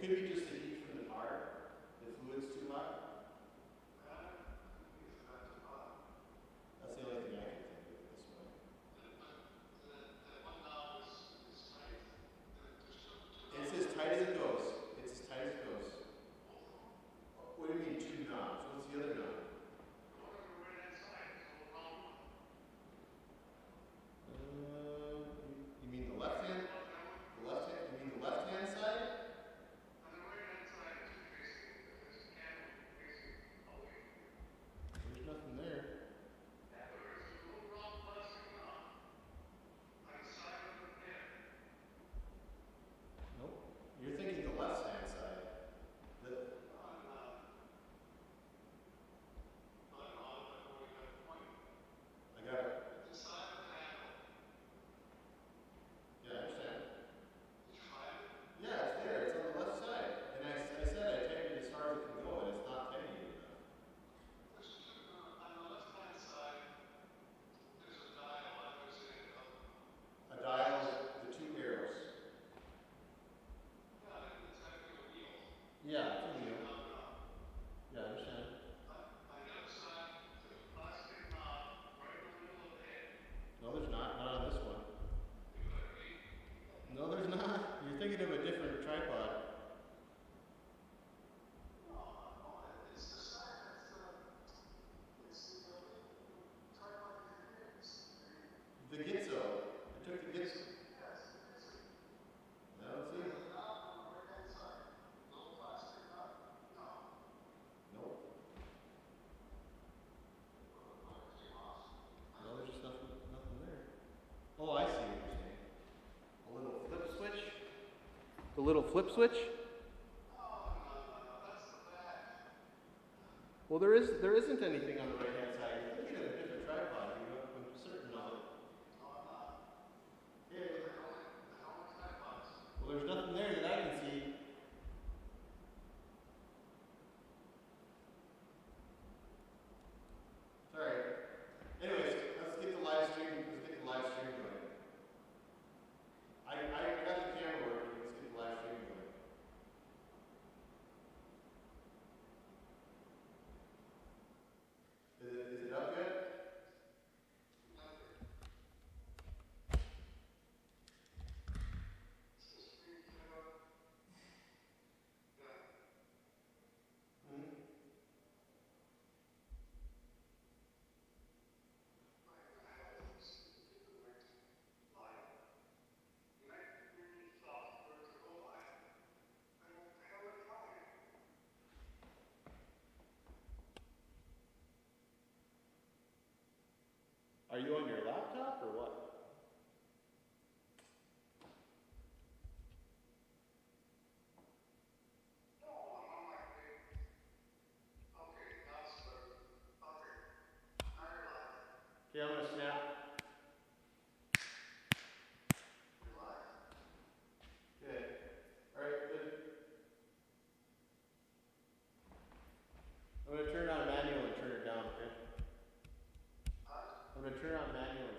It could be just the heat from the car. The fluid's too hot. That's the only thing I can think of at this point. It's as tight as it goes. It's as tight as it goes. What do you mean two knobs? What's the other knob? You mean the left hand? The left hand? You mean the left hand side? There's nothing there. Nope. You're thinking the left hand side. I got it. Yeah, I understand. Yeah, it's there. It's on the left side. And I said I tightened it as far as it can go, and it's not tightening enough. A dial is the two arrows. Yeah, it's a wheel. Yeah, I understand. No, there's not. Not on this one. No, there's not. You're thinking of a different tripod. The Gitzo. I took the Gitzo. I don't see it. Nope. No, there's just nothing there. Oh, I see what you're saying. A little flip switch? The little flip switch? Well, there isn't anything on the right hand side. You're thinking of a different tripod. I'm certain of it. Yeah. Well, there's nothing there that I can see. Sorry. Anyways, let's get the live stream going. I got the camera working. Let's get the live stream going. Is it up yet? Are you on your laptop or what? Okay, I'm going to snap. Okay. All right, good. I'm going to turn on manual and turn it down, okay? I'm going to turn on manual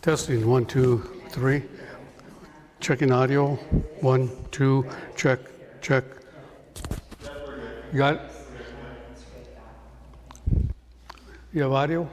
Testing, 1, 2, 3. Checking audio, 1, 2, check, check. You got it? You have audio?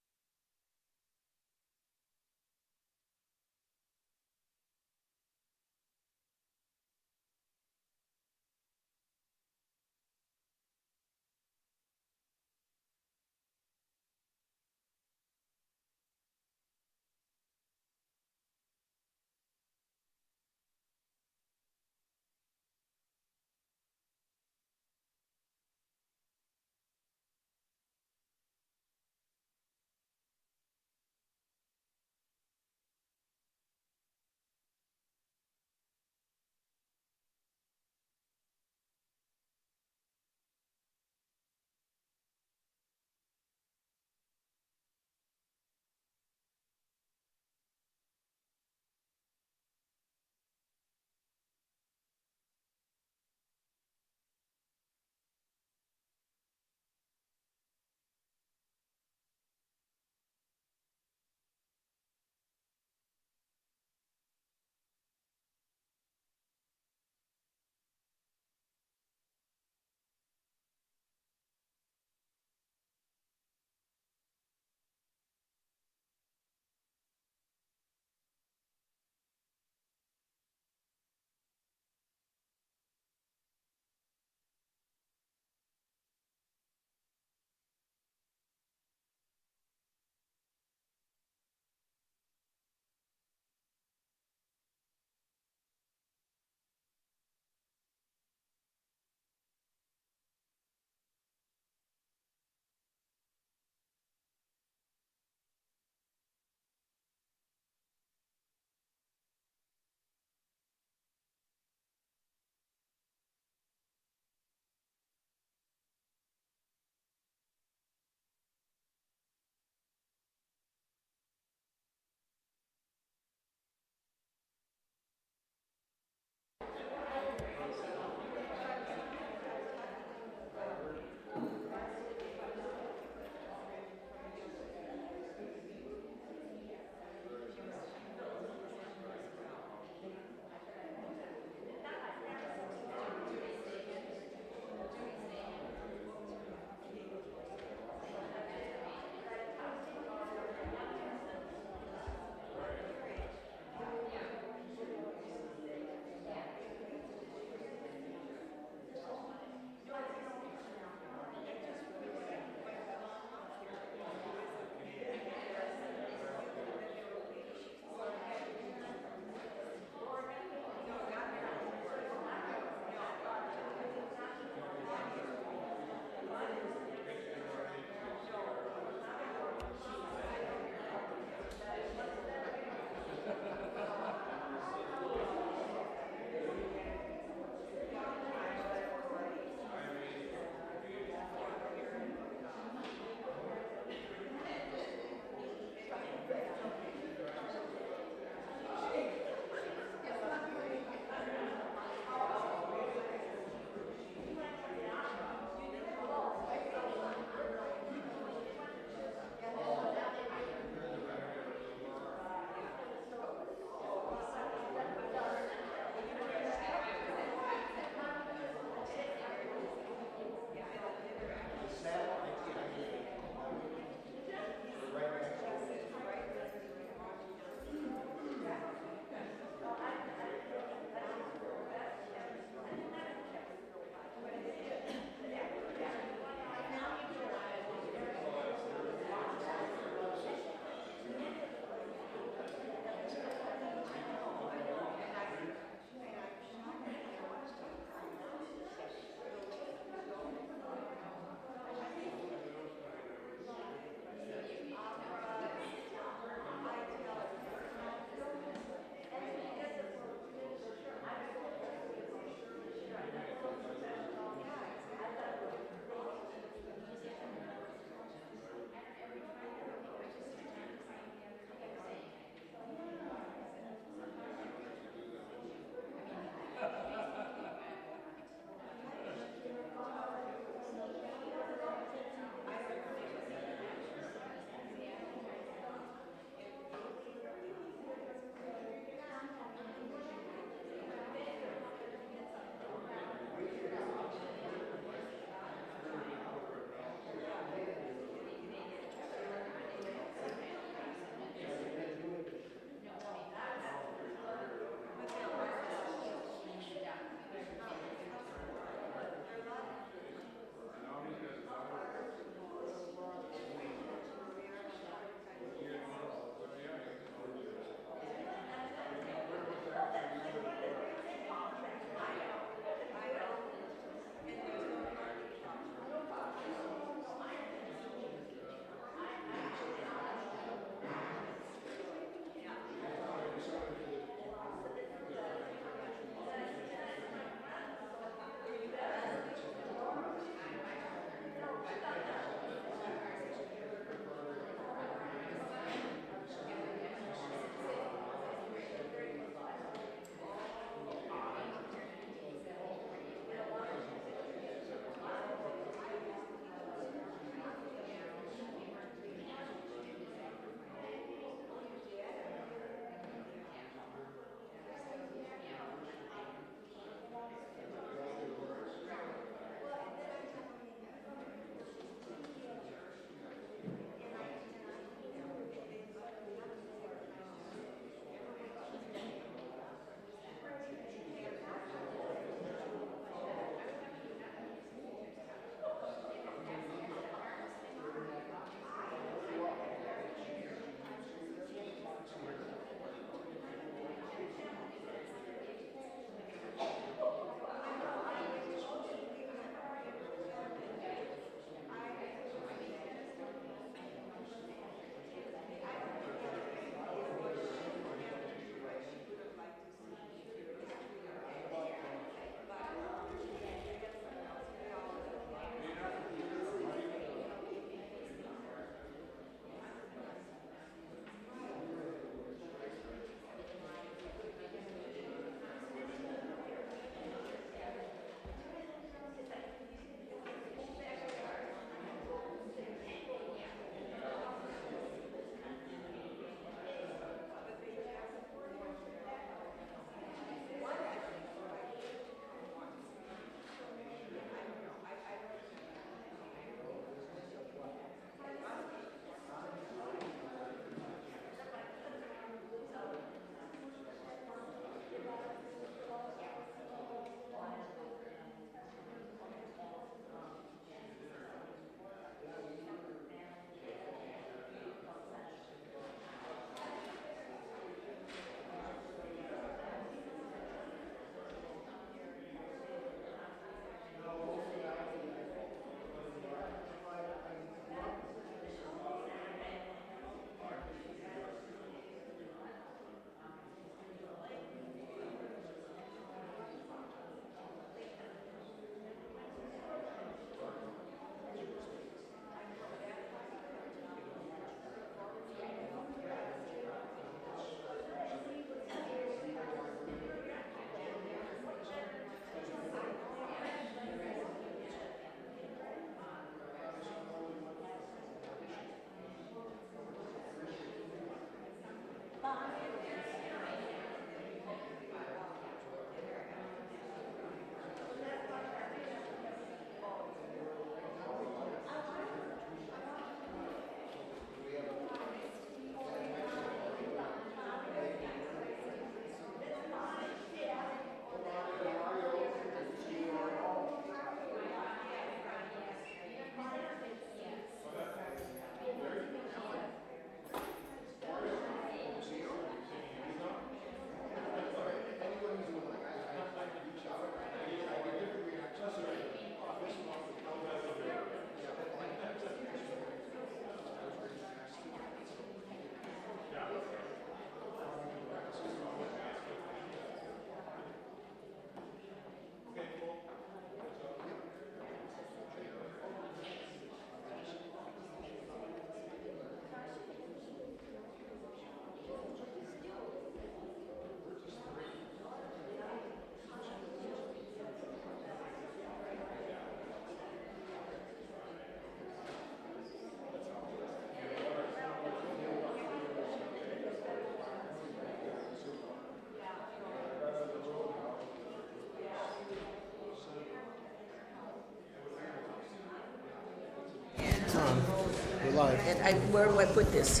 Live. And where do I put this?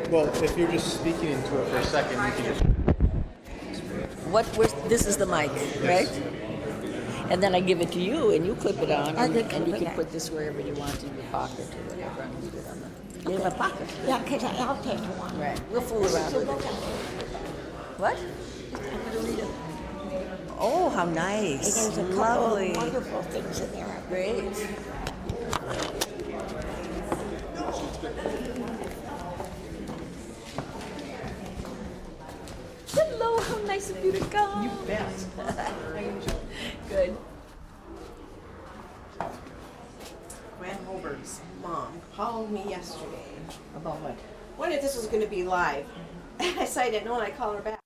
Well, if you're just speaking into it for a second, you can just. This is the mic, right? And then I give it to you, and you clip it on, and you can put this wherever you want in your pocket or whatever, and leave it on the. You have a pocket. Yeah, because I'll take one. Right. We'll fool around with it. What? I'm going to read it. Oh, how nice! There's a couple Lovely. of wonderful things in there. Great. Hello, how nice of you to come. You bet. Good. Grant Holberg's mom called me yesterday. About what? Wondered if this was going to be live. I said I didn't know, and I called her back.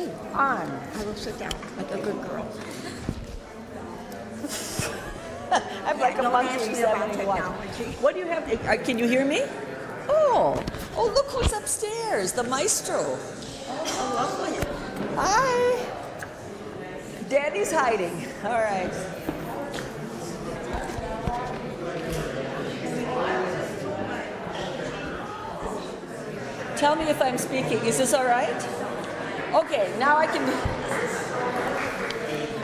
Okay, on. I will sit down like a good girl. I'm like a Don't monkey ask me about 71. technology. What do you have? Can you hear me? Oh, look who's upstairs, the maestro. Oh, lovely. Hi. Daddy's hiding. All right. Tell me if I'm speaking. Is this all right? Okay, now I can.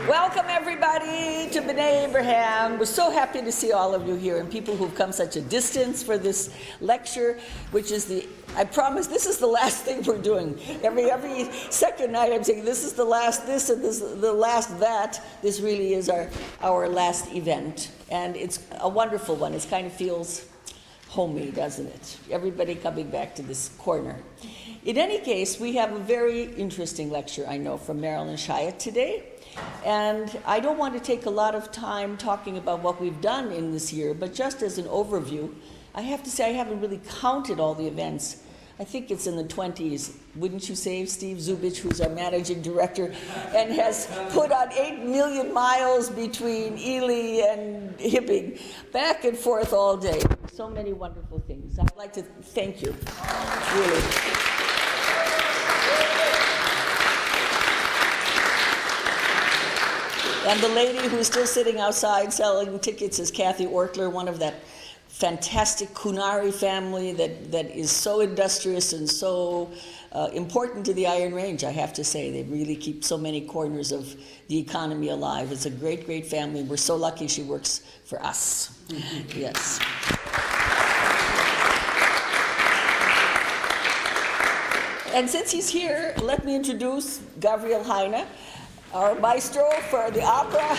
Welcome everybody to B'nai Abraham. We're so happy to see all of you here and people who've come such a distance for this lecture, which is I promise this is the last thing we're doing. Every second night I'm saying this is the last this and this is the last that. This really is our last event. And it's a wonderful one. It kind of feels homey, doesn't it? Everybody coming back to this corner. In any case, we have a very interesting lecture, I know, from Marilyn Chiat today. And I don't want to take a lot of time talking about what we've done in this year, but just as an overview, I have to say I haven't really counted all the events. I think it's in the 20s, wouldn't you say, Steve Zubich, who's our managing director, and has put on 8 million miles between Ely and Hibbing, back and forth all day. So many wonderful things. I'd like to thank you, really. And the lady who's still sitting outside selling tickets is Kathy Ortler, one of that fantastic Kunari family that is so industrious and so important to the Iron Range, I have to say. They really keep so many corners of the economy alive. It's a great, great family. We're so lucky she works for us. Yes. And since he's here, let me introduce Gabriel Heine, our maestro for the opera.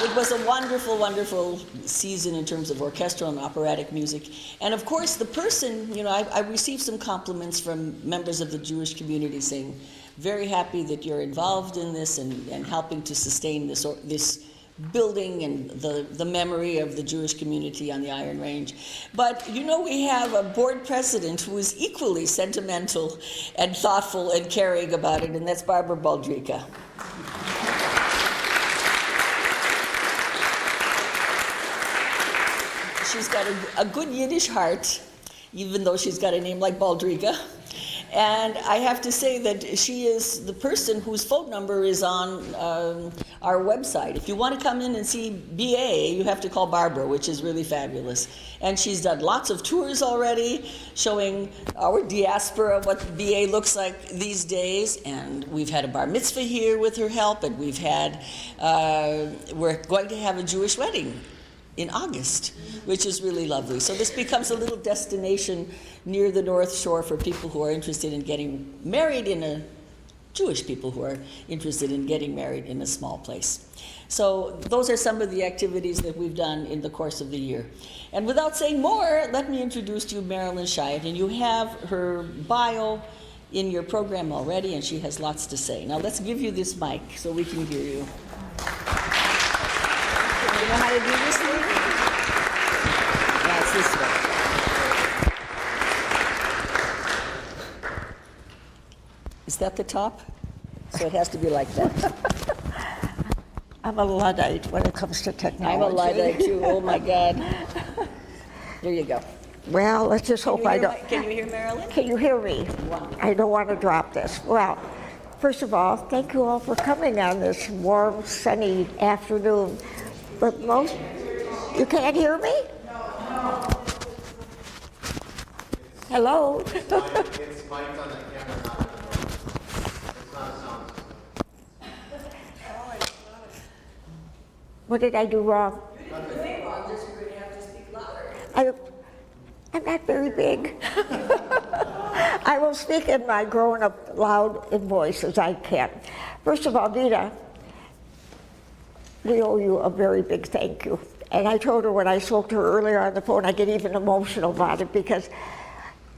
It was a wonderful, wonderful season in terms of orchestral and operatic music. And of course, the person, I received some compliments from members of the Jewish community saying, very happy that you're involved in this and helping to sustain this building and the memory of the Jewish community on the Iron Range. But we have a board president who is equally sentimental and thoughtful and caring about it, and that's Barbara Baldrika. She's got a good Yiddish heart, even though she's got a name like Baldrika. And I have to say that she is the person whose phone number is on our website. If you want to come in and see BA, you have to call Barbara, which is really fabulous. And she's done lots of tours already, showing our diaspora what BA looks like these days. And we've had a bar mitzvah here with her help, and we're going to have a Jewish wedding in August, which is really lovely. So this becomes a little destination near the North Shore for people who are interested in getting married Jewish people who are interested in getting married in a small place. So those are some of the activities that we've done in the course of the year. And without saying more, let me introduce to you Marilyn Scheidt, and you have her bio in your program already, and she has lots to say. Now let's give you this mic so we can hear you. You know how to do this thing? Yeah, it's this way. Is that the top? So it has to be like that. I'm a Luddite when it comes to technology. I'm a Luddite too, oh my God. There you go. Well, let's just hope I don't. Can you hear Marilyn? Can you hear me? I don't want to drop this. Well, first of all, thank you all for coming on this warm, sunny afternoon. But you can't hear me? Hello? It's mic'd on the camera, not on the phone. It's not a sound system. What did I do wrong? I'm not very big. I will speak in my grown-up, loud voice as I can. First of all, Dita, we owe you a very big thank you. And I told her when I spoke to her earlier on the phone, I get even emotional about it because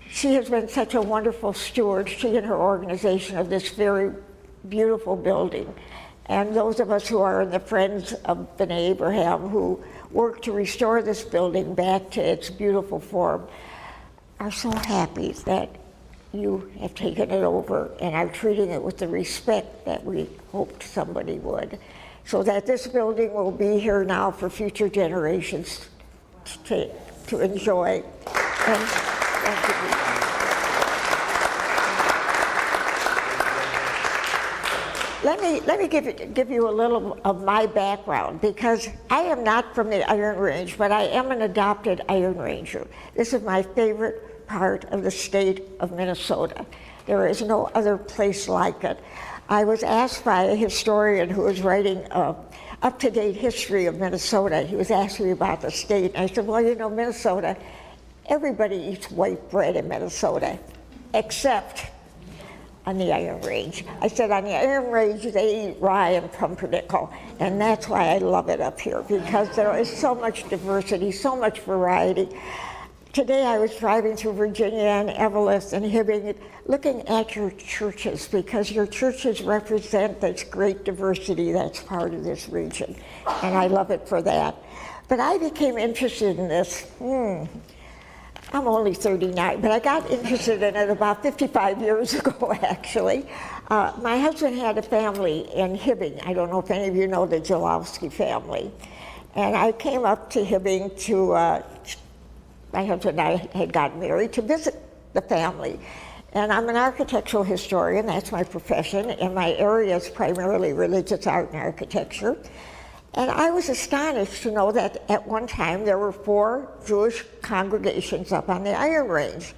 she has been such a wonderful steward, she and her organization, of this very beautiful building. And those of us who are in the Friends of B'nai Abraham who work to restore this building back to its beautiful form are so happy that you have taken it over and are treating it with the respect that we hoped somebody would, so that this building will be here now for future generations to enjoy. And thank you. Let me give you a little of my background, because I am not from the Iron Range, but I am an adopted Iron Ranger. This is my favorite part of the state of Minnesota. There is no other place like it. I was asked by a historian who was writing an up-to-date history of Minnesota. He was asking me about the state, and I said, well, you know, Minnesota, everybody eats white bread in Minnesota, except on the Iron Range. I said on the Iron Range they eat rye and pumpernickel, and that's why I love it up here, because there is so much diversity, so much variety. Today I was driving through Virginia and Evelyn and Hibbing, looking at your churches, because your churches represent this great diversity that's part of this region, and I love it for that. But I became interested in this, I'm only 39, but I got interested in it about 55 years ago, actually. My husband had a family in Hibbing. I don't know if any of you know the Jalowski family. And I came up to Hibbing to, my husband and I had gotten married, to visit the family. And I'm an architectural historian, that's my profession, and my area is primarily religious art and architecture. And I was astonished to know that at one time there were 4 Jewish congregations up on the Iron Range.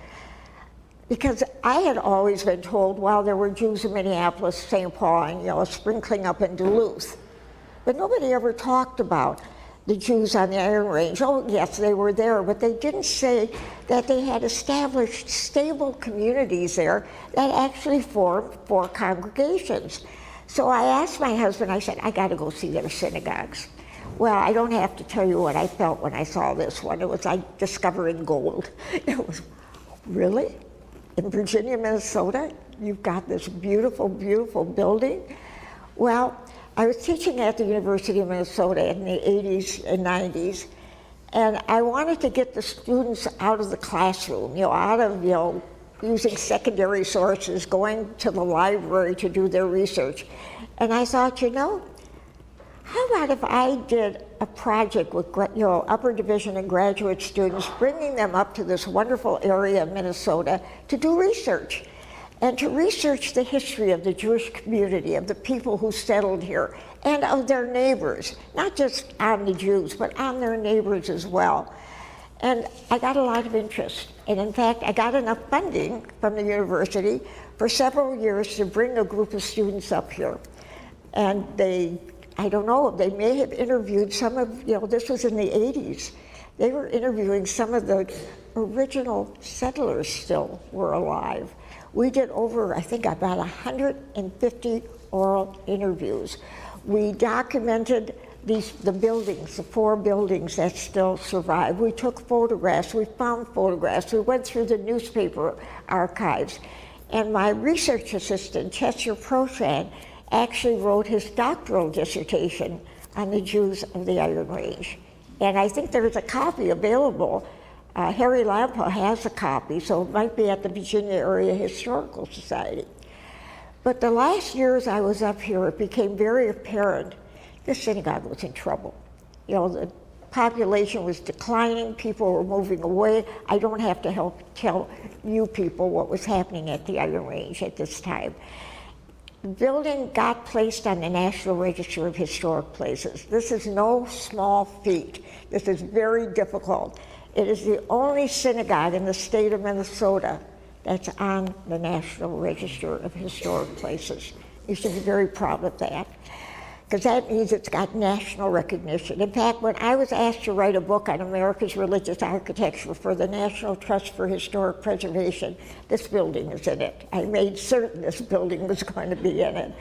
Because I had always been told, well, there were Jews in Minneapolis, St. Paul, and, you know, sprinkling up in Duluth. But nobody ever talked about the Jews on the Iron Range. Oh, yes, they were there, but they didn't say that they had established stable communities there that actually formed 4 congregations. So I asked my husband, I said, I got to go see their synagogues. Well, I don't have to tell you what I felt when I saw this one. It was like discovering gold. It was, really? In Virginia, Minnesota, you've got this beautiful, beautiful building? Well, I was teaching at the University of Minnesota in the 80s and 90s, and I wanted to get the students out of the classroom, out of, using secondary sources, going to the library to do their research. And I thought, how about if I did a project with upper division and graduate students, bringing them up to this wonderful area of Minnesota to do research, and to research the history of the Jewish community, of the people who settled here, and of their neighbors, not just on the Jews, but on their neighbors as well. And I got a lot of interest. And in fact, I got enough funding from the university for several years to bring a group of students up here. And I don't know, they may have interviewed some of, this was in the 80s. They were interviewing some of the original settlers still were alive. We did over, I think, about 150 oral interviews. We documented the buildings, the 4 buildings that still survive. We took photographs, we found photographs, we went through the newspaper archives. And my research assistant, Chester Prochan, actually wrote his doctoral dissertation on the Jews of the Iron Range. And I think there's a copy available. Harry Lampa has a copy, so it might be at the Virginia Area Historical Society. But the last years I was up here, it became very apparent this synagogue was in trouble. The population was declining, people were moving away. I don't have to help tell you people what was happening at the Iron Range at this time. The building got placed on the National Register of Historic Places. This is no small feat. This is very difficult. It is the only synagogue in the state of Minnesota that's on the National Register of Historic Places. You should be very proud of that, because that means it's got national recognition. In fact, when I was asked to write a book on America's religious architecture for the National Trust for Historic Preservation, this building is in it. I made certain this building was going to be in it.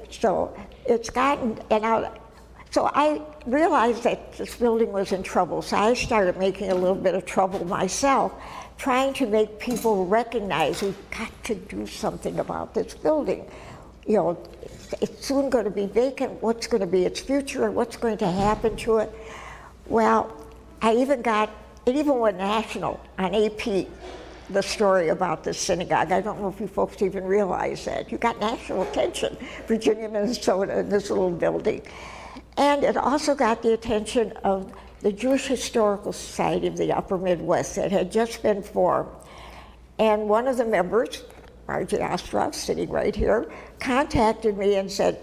So it's gotten, so I realized that this building was in trouble, so I started making a little bit of trouble myself, trying to make people recognize we've got to do something about this building. you know, it's soon going to be vacant. What's going to be its future? What's going to happen to it? Well, it even went national on AP, the story about this synagogue. I don't know if you folks even realize that. You got national attention, Virginia, Minnesota, in this little building. And it also got the attention of the Jewish Historical Society of the Upper Midwest that had just been formed. And one of the members, Margie Ostroff, sitting right here, contacted me and said,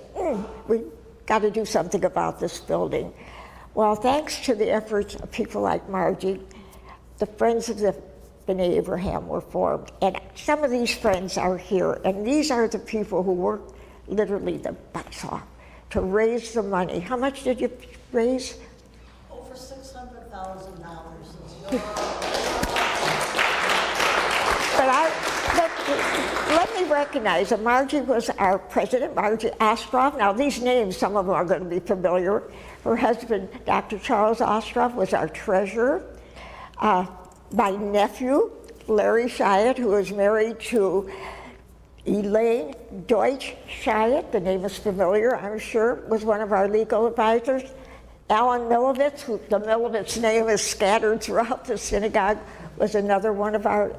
we got to do something about this building. Well, thanks to the efforts of people like Margie, the Friends of the B'nai Abraham were formed. And some of these friends are here, and these are the people who worked literally the butts off to raise the money. How much did you raise? Over $600,000. But let me recognize that Margie was our president, Margie Ostroff. Now these names, some of them are going to be familiar. Her husband, Dr. Charles Ostroff, was our treasurer. My nephew, Larry Chiat, who is married to Elaine Deutsch Chiat, the name is familiar, I'm sure, was one of our legal advisors. Alan Milovitz, who the Milovitz name is scattered throughout the synagogue, was another one of our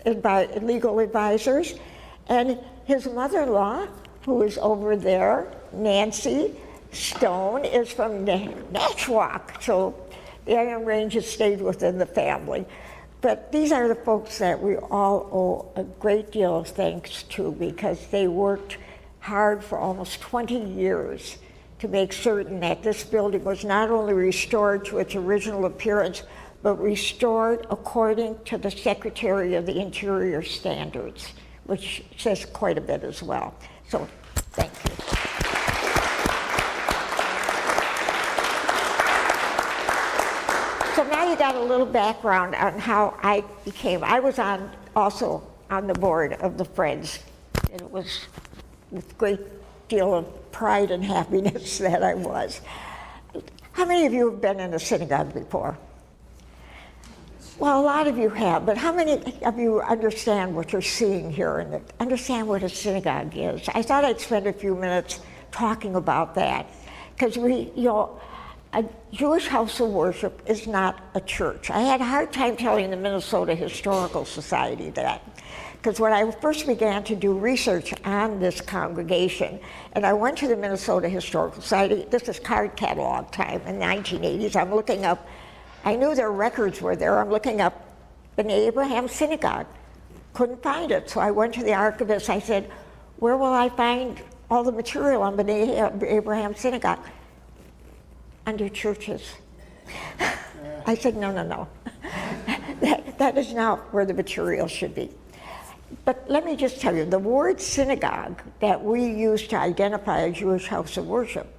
legal advisors. And his mother-in-law, who is over there, Nancy Stone, is from Nashwauk. So the Iron Range has stayed within the family. But these are the folks that we all owe a great deal of thanks to, because they worked hard for almost 20 years to make certain that this building was not only restored to its original appearance, but restored according to the Secretary of the Interior standards, which says quite a bit as well. So, thank you. So now you got a little background on how I was also on the board of the Friends. And it was with a great deal of pride and happiness that I was. How many of you have been in a synagogue before? Well, a lot of you have, but how many of you understand what you're seeing here and understand what a synagogue is? I thought I'd spend a few minutes talking about that, because a Jewish house of worship is not a church. I had a hard time telling the Minnesota Historical Society that, because when I first began to do research on this congregation, and I went to the Minnesota Historical Society, this is card catalog time in the 1980s, I'm looking up, I knew their records were there, I'm looking up B'nai Abraham Synagogue. Couldn't find it, so I went to the archivist, I said, where will I find all the material on B'nai Abraham Synagogue? Under churches. I said, no. that is not where the material should be. But let me just tell you, the word synagogue that we use to identify a Jewish house of worship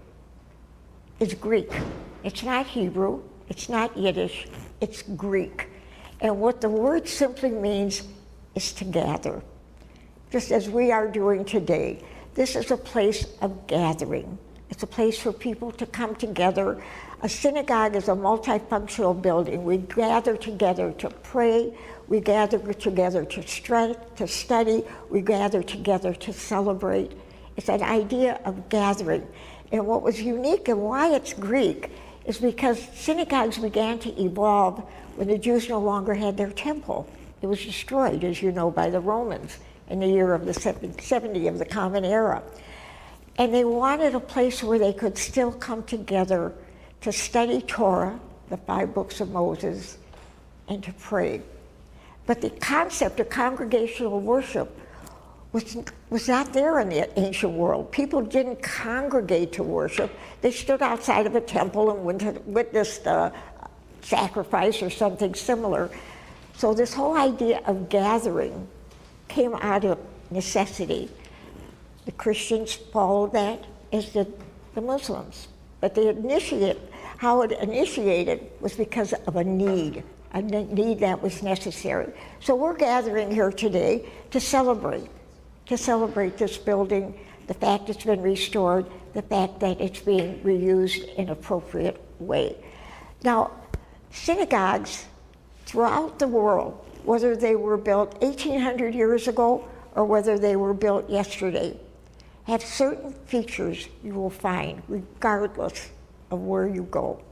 is Greek. It's not Hebrew, it's not Yiddish, it's Greek. And what the word simply means is to gather. Just as we are doing today, this is a place of gathering. It's a place for people to come together. A synagogue is a multifunctional building. We gather together to pray. We gather together to study. We gather together to celebrate. It's an idea of gathering. And what was unique and why it's Greek is because synagogues began to evolve when the Jews no longer had their temple. It was destroyed, as you know, by the Romans in the year of the 70 of the Common Era. And they wanted a place where they could still come together to study Torah, the 5 books of Moses, and to pray. But the concept of congregational worship was not there in the ancient world. People didn't congregate to worship. They stood outside of a temple and witnessed a sacrifice or something similar. So this whole idea of gathering came out of necessity. The Christians followed that, as did the Muslims. But how it initiated was because of a need that was necessary. So we're gathering here today to celebrate this building, the fact it's been restored, the fact that it's being reused in an appropriate way. Now, synagogues throughout the world, whether they were built 1,800 years ago or whether they were built yesterday, have certain features you will find regardless of where you go.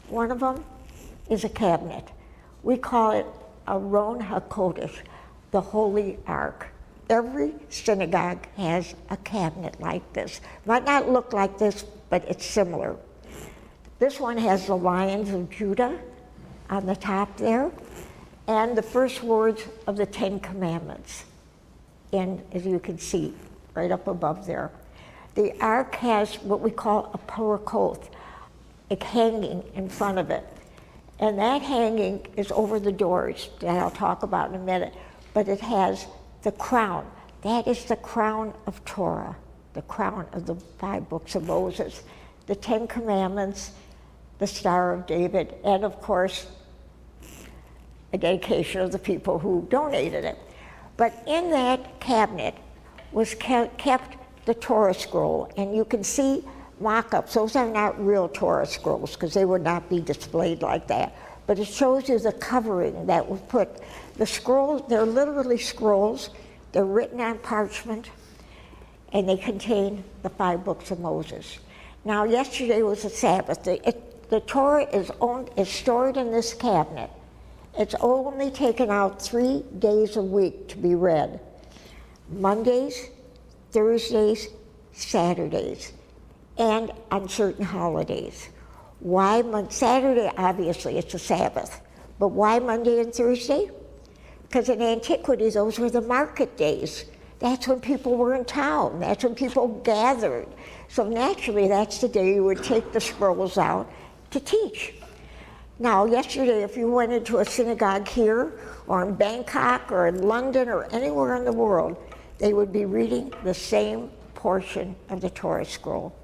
One of them is a cabinet. We call it a Aron HaKodesh, the Holy Ark. Every synagogue has a cabinet like this. Might not look like this, but it's similar. This one has the Lions of Judah on the top there, and the first words of the Ten Commandments, and as you can see, right up above there. The Ark has what we call a parakoth, a hanging in front of it. And that hanging is over the doors that I'll talk about in a minute, but it has the crown. That is the crown of Torah, the crown of the 5 books of Moses, the 10 Commandments, the Star of David, and of course, a dedication of the people who donated it. But in that cabinet was kept the Torah scroll, and you can see mock-ups. Those are not real Torah scrolls because they would not be displayed like that. But it shows you the covering that was put. The scrolls, they're literally scrolls. They're written on parchment, and they contain the 5 books of Moses. Now, yesterday was the Sabbath. The Torah is stored in this cabinet. It's only taken out 3 days a week to be read. Mondays, Thursdays, Saturdays, and on certain holidays. Why Saturday? Obviously, it's a Sabbath. But why Monday and Thursday? Because in antiquity, those were the market days. That's when people were in town. That's when people gathered. So naturally, that's the day you would take the scrolls out to teach. Now, yesterday, if you went into a synagogue here, or in Bangkok, or in London, or anywhere in the world, they would be reading the same portion of the Torah scroll.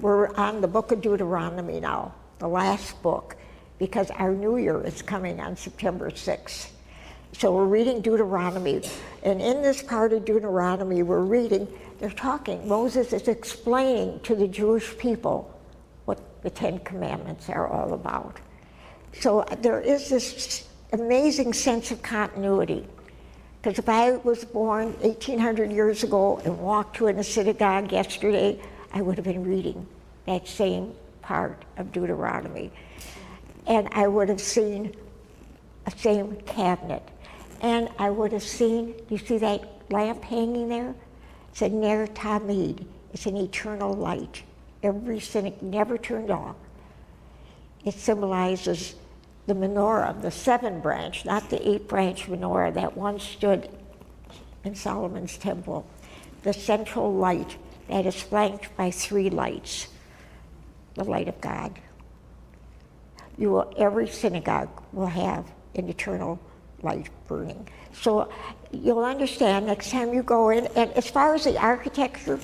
We're on the book of Deuteronomy now, the last book, because our new year is coming on September 6th. So we're reading Deuteronomy, and in this part of Deuteronomy we're reading, they're talking, Moses is explaining to the Jewish people what the 10 Commandments are all about. So there is this amazing sense of continuity. Because if I was born 1,800 years ago and walked to in a synagogue yesterday, I would have been reading that same part of Deuteronomy. And I would have seen a same cabinet. And I would have seen, you see that lamp hanging there? It's a Ner Tamid. It's an eternal light. Every synagogue, never turned off. It symbolizes the menorah, the 7-branch, not the 8-branch menorah that once stood in Solomon's temple. The central light that is flanked by 3 lights, the light of God. Every synagogue will have an eternal light burning. So you'll understand next time you go in, and as far as the architecture,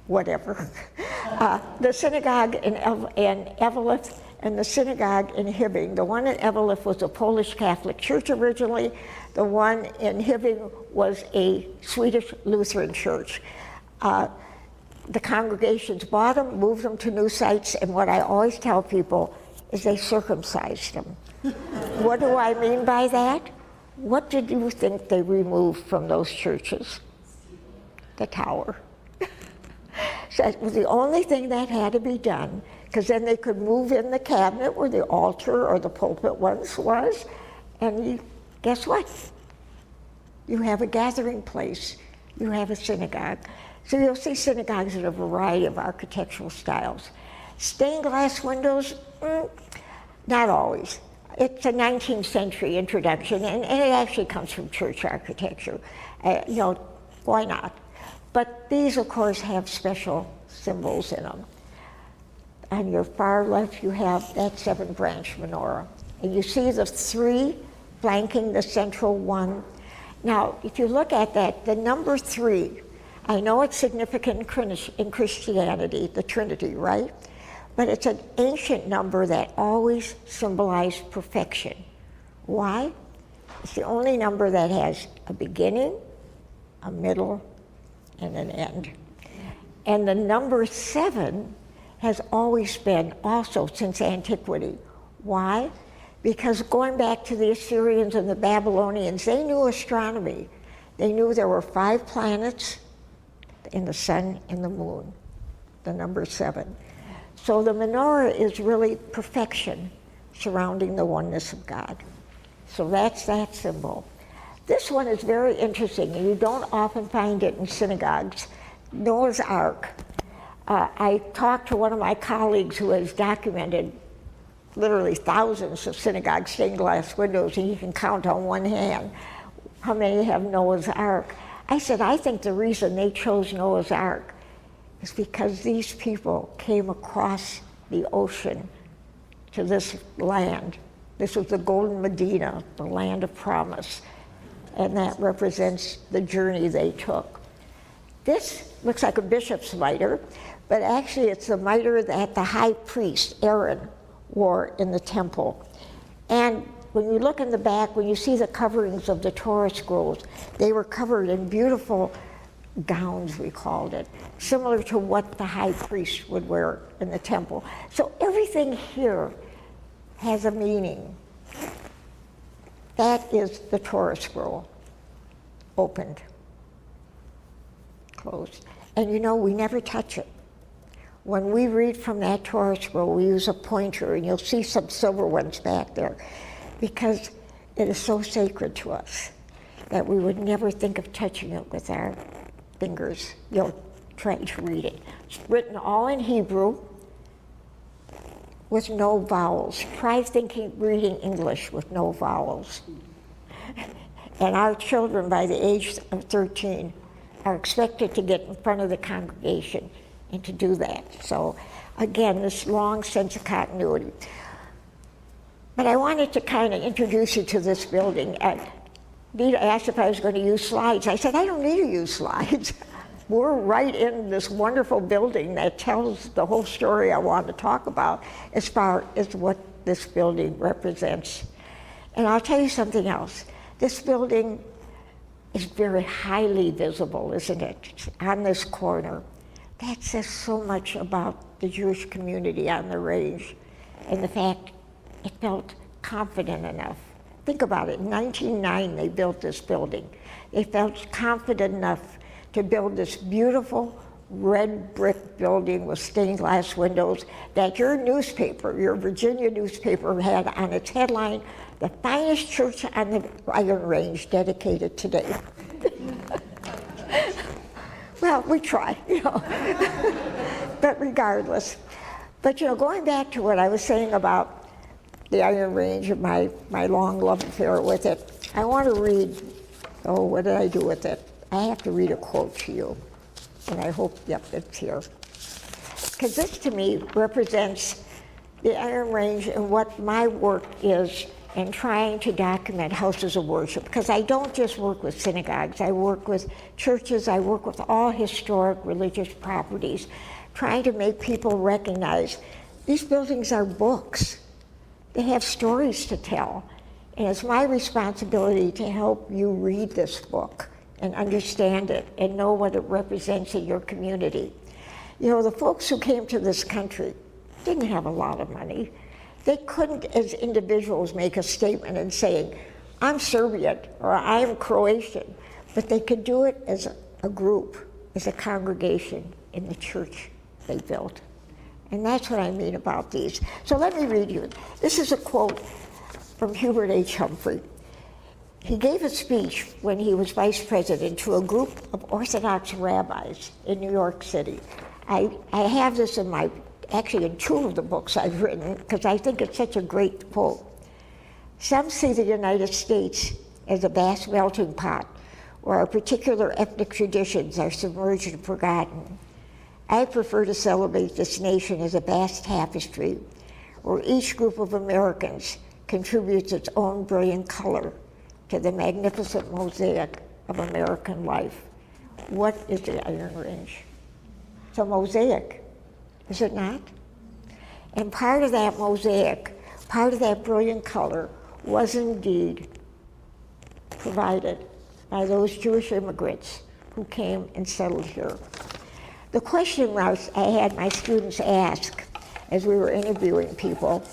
whatever. The synagogue in Eveleth and the synagogue in Hibbing. The one in Eveleth was a Polish Catholic church originally. The one in Hibbing was a Swedish Lutheran church. The congregations bought them, moved them to new sites, and what I always tell people is they circumcised them. What do I mean by that? What did you think they removed from those churches? The tower. So it was the only thing that had to be done, because then they could move in the cabinet where the altar or the pulpit once was, and guess what? You have a gathering place. You have a synagogue. So you'll see synagogues in a variety of architectural styles. Stained glass windows, not always. It's a 19th century introduction, and it actually comes from church architecture. Why not? But these, of course, have special symbols in them. On your far left, you have that 7-branch menorah. And you see the 3 flanking the central one. Now, if you look at that, the number 3, I know it's significant in Christianity, the Trinity, right? But it's an ancient number that always symbolized perfection. Why? It's the only number that has a beginning, a middle, and an end. And the number 7 has always been also since antiquity. Why? Because going back to the Assyrians and the Babylonians, they knew astronomy. They knew there were 5 planets in the sun and the moon, the number 7. So the menorah is really perfection surrounding the oneness of God. So that's that symbol. This one is very interesting, and you don't often find it in synagogues. Noah's Ark. I talked to one of my colleagues who has documented literally thousands of synagogue stained glass windows, and you can count on one hand how many have Noah's Ark. I said, I think the reason they chose Noah's Ark is because these people came across the ocean to this land. This was the Golden Medina, the land of promise, and that represents the journey they took. This looks like a bishop's mitre, but actually it's the mitre that the high priest, Aaron, wore in the temple. And when you look in the back, when you see the coverings of the Torah scrolls, they were covered in beautiful gowns, we called it, similar to what the high priest would wear in the temple. So everything here has a meaning. That is the Torah scroll, opened, closed. And you know, we never touch it. When we read from that Torah scroll, we use a pointer, and you'll see some silver ones back there, because it is so sacred to us that we would never think of touching it with our fingers, trying to read it. It's written all in Hebrew with no vowels. Try reading English with no vowels. And our children, by the age of 13, are expected to get in front of the congregation and to do that. So again, this long sense of continuity. But I wanted to kind of introduce you to this building. Nita asked if I was going to use slides. I said, I don't need to use slides. We're right in this wonderful building that tells the whole story I want to talk about as far as what this building represents. And I'll tell you something else. This building is very highly visible, isn't it? It's on this corner. That says so much about the Jewish community on the range and the fact it felt confident enough. Think about it, in 1909 they built this building. They felt confident enough to build this beautiful red brick building with stained glass windows that your newspaper, your Virginia newspaper, had on its headline, "The finest church on the Iron Range dedicated today." Well, we try, but regardless. But going back to what I was saying about the Iron Range and my long love affair with it, I want to read, what did I do with it? I have to read a quote to you, and I hope, it's here. Because this to me represents the Iron Range and what my work is in trying to document houses of worship. Because I don't just work with synagogues, I work with churches, I work with all historic religious properties, trying to make people recognize these buildings are books. They have stories to tell. And it's my responsibility to help you read this book and understand it and know what it represents in your community. The folks who came to this country didn't have a lot of money. They couldn't, as individuals, make a statement and saying, I'm Serbian or I'm Croatian, but they could do it as a group, as a congregation in the church they built. And that's what I mean about these. So let me read you. This is a quote from Hubert H. Humphrey. He gave a speech when he was vice president to a group of Orthodox rabbis in New York City. I have this actually in 2 of the books I've written, because I think it's such a great quote. Some see the United States as a vast melting pot where our particular ethnic traditions are submerged and forgotten. I prefer to celebrate this nation as a vast tapestry where each group of Americans contributes its own brilliant color to the magnificent mosaic of American life. What is the Iron Range? It's a mosaic. Is it not? And part of that mosaic, part of that brilliant color, was indeed provided by those Jewish immigrants who came and settled here. The question I had my students ask as we were interviewing people,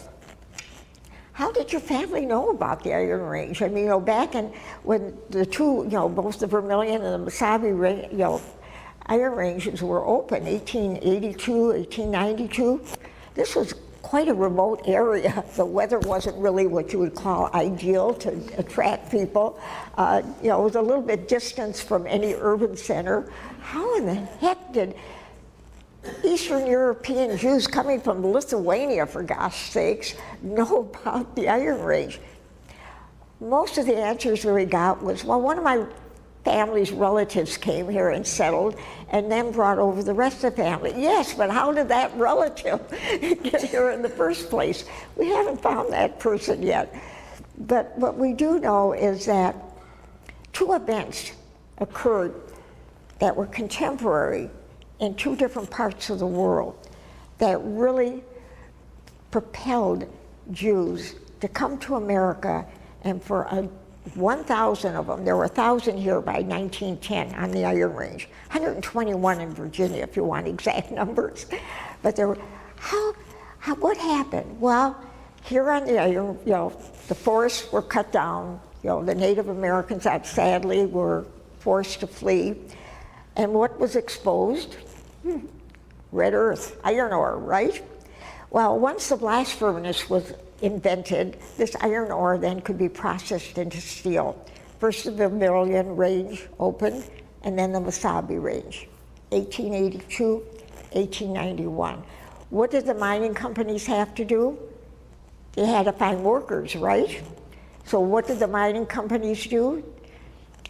how did your family know about the Iron Range? I mean, back in when the two, both the Vermilion and the Mesabi, Iron Ranges were open, 1882, 1892. This was quite a remote area. The weather wasn't really what you would call ideal to attract people. It was a little bit distance from any urban center. How in the heck did Eastern European Jews coming from Lithuania, for gosh sakes, know about the Iron Range? Most of the answers that we got was, well, one of my family's relatives came here and settled and then brought over the rest of the family. Yes, but how did that relative get here in the first place? We haven't found that person yet. But what we do know is that two events occurred that were contemporary in two different parts of the world that really propelled Jews to come to America, and for 1,000 of them, there were 1,000 here by 1910 on the Iron Range, 121 in Virginia if you want exact numbers. But there were, what happened? Well, here on the Iron, the forests were cut down, the Native Americans sadly were forced to flee. And what was exposed? Red earth, iron ore, right? Well, once the blast furnace was invented, this iron ore then could be processed into steel. First the Vermilion Range opened, and then the Mesabi Range, 1882, 1891. What did the mining companies have to do? They had to find workers, right? So what did the mining companies do?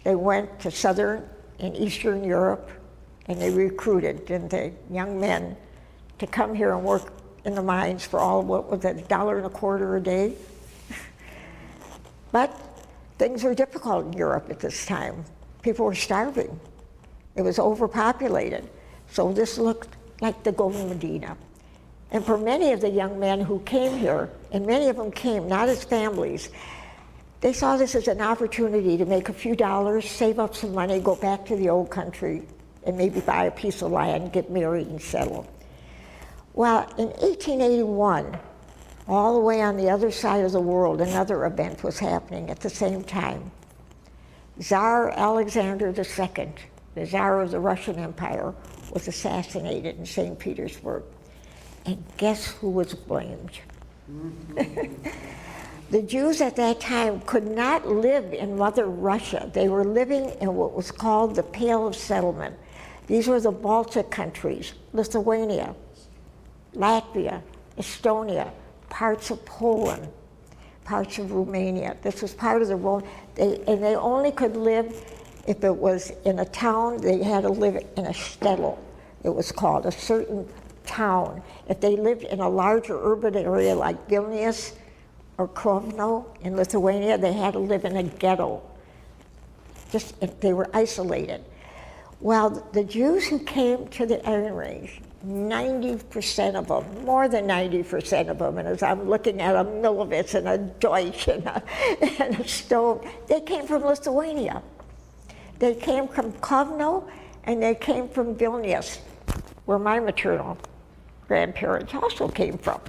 They went to Southern and Eastern Europe, and they recruited, didn't they, young men to come here and work in the mines for all, what was it, $1.25 a day? But things were difficult in Europe at this time. People were starving. It was overpopulated. So this looked like the Golden Medina. And for many of the young men who came here, and many of them came not as families, they saw this as an opportunity to make a few dollars, save up some money, go back to the old country, and maybe buy a piece of land, get married, and settle. Well, in 1881, all the way on the other side of the world, another event was happening at the same time. Tsar Alexander II, the Tsar of the Russian Empire, was assassinated in St. Petersburg. And guess who was blamed? The Jews at that time could not live in Mother Russia. They were living in what was called the Pale of Settlement. These were the Baltic countries, Lithuania, Latvia, Estonia, parts of Poland, parts of Romania. This was part of the and they only could live, if it was in a town, they had to live in a shtetl, it was called, a certain town. If they lived in a larger urban area like Vilnius or Krovno in Lithuania, they had to live in a ghetto. Just if they were isolated. Well, the Jews who came to the Iron Range, 90% of them, more than 90% of them, and as I'm looking at a Milovitz and a Deutsch and a Stone, they came from Lithuania. They came from Kovno, and they came from Vilnius, where my maternal grandparents also came from.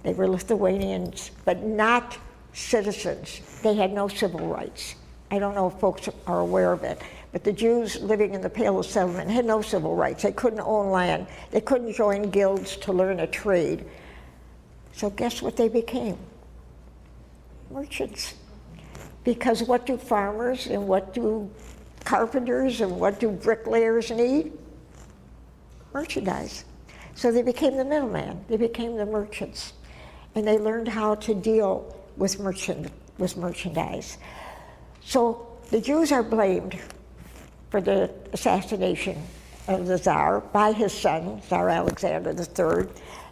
They were Lithuanians, but not citizens. They had no civil rights. I don't know if folks are aware of it, but the Jews living in the Pale of Settlement had no civil rights. They couldn't own land. They couldn't join guilds to learn a trade. So guess what they became? Merchants. Because what do farmers and what do carpenters and what do bricklayers need? Merchandise. So they became the middleman. They became the merchants. And they learned how to deal with merchandise. So the Jews are blamed for the assassination of the Tsar by his son, Tsar Alexander III,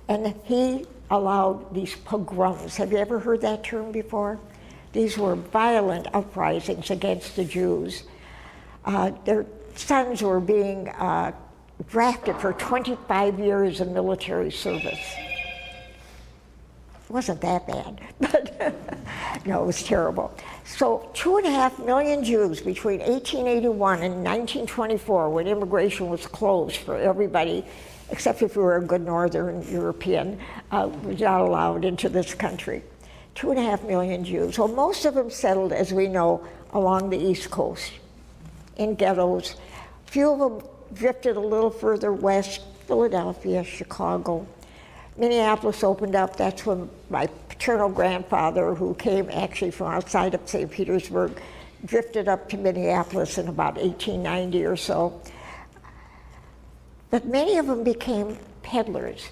and he allowed these pogroms. Have you ever heard that term before? These were violent uprisings against the Jews. Their sons were being drafted for 25 years of military service. It wasn't that bad, but no, it was terrible. So 2.5 million Jews between 1881 and 1924, when immigration was closed for everybody, except if you were a good Northern European, was not allowed into this country. 2.5 million Jews. Well, most of them settled, as we know, along the East Coast in ghettos. Few of them drifted a little further west, Philadelphia, Chicago. Minneapolis opened up. That's when my paternal grandfather, who came actually from outside of St. Petersburg, drifted up to Minneapolis in about 1890 or so. But many of them became peddlers,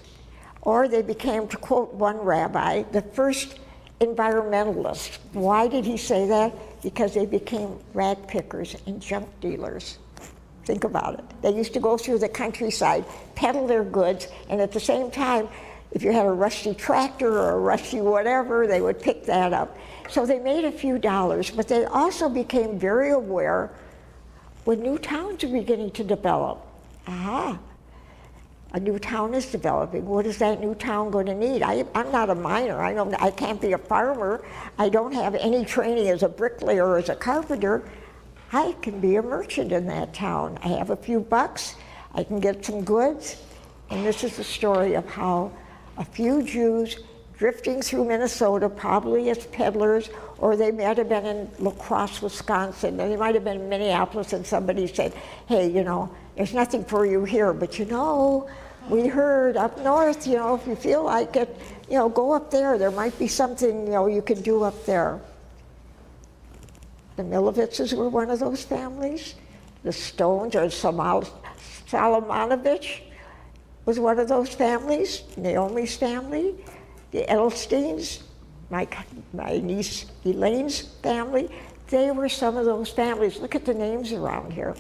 or they became, to quote one rabbi, the first environmentalists. Why did he say that? Because they became rag pickers and junk dealers. Think about it. They used to go through the countryside, peddle their goods, and at the same time, if you had a rusty tractor or a rusty whatever, they would pick that up. So they made a few dollars, but they also became very aware when new towns were beginning to develop. Aha, a new town is developing. What is that new town going to need? I'm not a miner. I can't be a farmer. I don't have any training as a bricklayer or as a carpenter. I can be a merchant in that town. I have a few bucks. I can get some goods. And this is the story of how a few Jews drifting through Minnesota, probably as peddlers, or they might have been in La Crosse, Wisconsin, or they might have been in Minneapolis, and somebody said, hey, there's nothing for you here, but we heard up north, if you feel like it, go up there. There might be something, you could do up there. The Milovitzes were one of those families. The Stones, or Solomonovich was one of those families. Naomi's family, the Edelsteins, my niece Elaine's family, they were some of those families. Look at the names around here.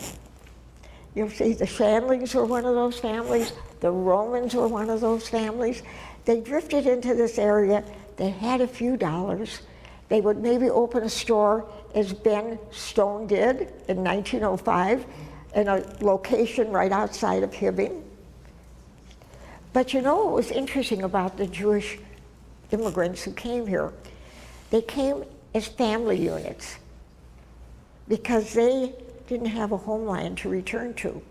You'll see the Shandlings were one of those families. The Romans were one of those families. They drifted into this area. They had a few dollars. They would maybe open a store, as Ben Stone did in 1905, in a location right outside of Hibbing. But what was interesting about the Jewish immigrants who came here? They came as family units because they didn't have a homeland to return to.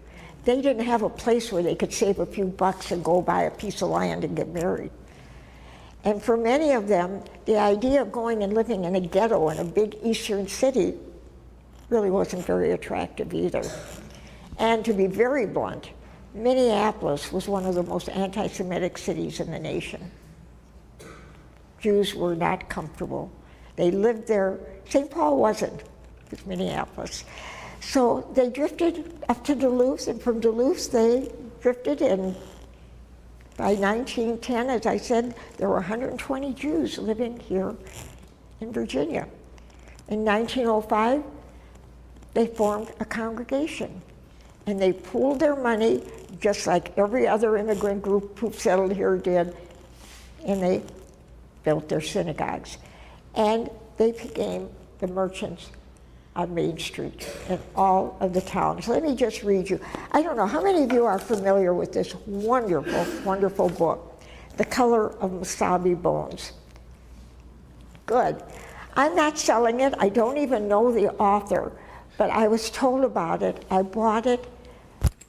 They didn't have a place where they could save a few bucks and go buy a piece of land and get married. And for many of them, the idea of going and living in a ghetto in a big eastern city really wasn't very attractive either. And to be very blunt, Minneapolis was one of the most anti-Semitic cities in the nation. Jews were not comfortable. They lived there. St. Paul wasn't. It was Minneapolis. So they drifted up to Duluth, and from Duluth they drifted in. By 1910, as I said, there were 120 Jews living here in Virginia. In 1905, they formed a congregation, and they pooled their money just like every other immigrant group who settled here did, and they built their synagogues. And they became the merchants on Main Street in all of the towns. Let me just read you. I don't know, how many of you are familiar with this wonderful, wonderful book, The Color of Masabi Bones? Good. I'm not selling it. I don't even know the author, but I was told about it. I bought it.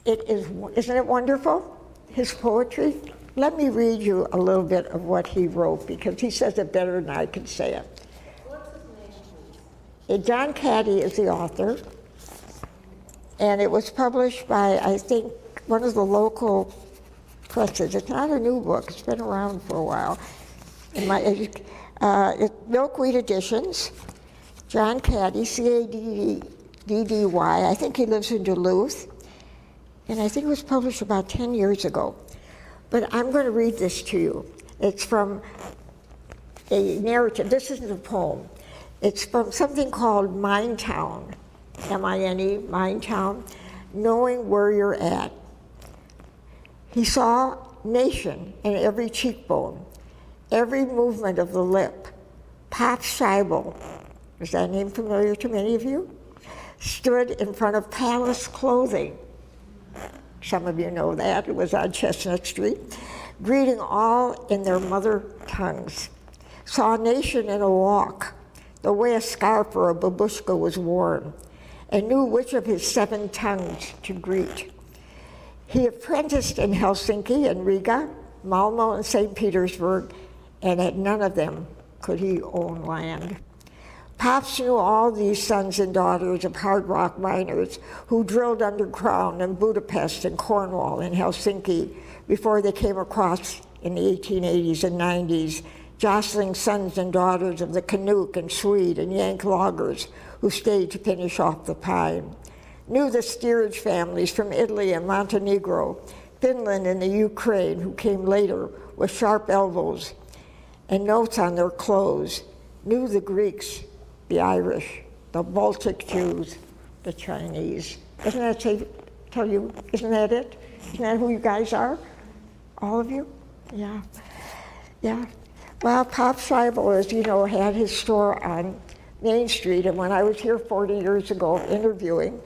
Isn't it wonderful? His poetry. Let me read you a little bit of what he wrote, because he says it better than I can say it. John Caddy is the author, and it was published by, I think, one of the local presses. It's not a new book. It's been around for a while. It's Milkweed Editions. John Caddy, C-A-D-D-Y. I think he lives in Duluth, and I think it was published about 10 years ago. But I'm going to read this to you. It's from a narrative. This isn't a poem. It's from something called Mine Town, M-I-N-E, Mine Town, Knowing Where You're At. He saw nation in every cheekbone, every movement of the lip. Pop Scheibel, is that name familiar to many of you? Stood in front of Palace Clothing. Some of you know that. It was on Chestnut Street. Greeting all in their mother tongues. Saw nation in a walk, the way a scarf or a babushka was worn, and knew which of his 7 tongues to greet. He apprenticed in Helsinki and Riga, Malmo and St. Petersburg, and at none of them could he own land. Pops knew all these sons and daughters of hard rock miners who drilled underground in Budapest and Cornwall and Helsinki before they came across in the 1880s and 90s, jostling sons and daughters of the Canuck and Swede and Yank loggers who stayed to finish off the pine. Knew the steerage families from Italy and Montenegro, Finland and the Ukraine who came later with sharp elbows and notes on their clothes. Knew the Greeks, the Irish, the Baltic Jews, the Chinese. Isn't that tell you, isn't that it? Isn't that who you guys are? All of you? Yeah. Yeah. Well, Pop Scheibel, as you know, had his store on Main Street, and when I was here 40 years ago interviewing,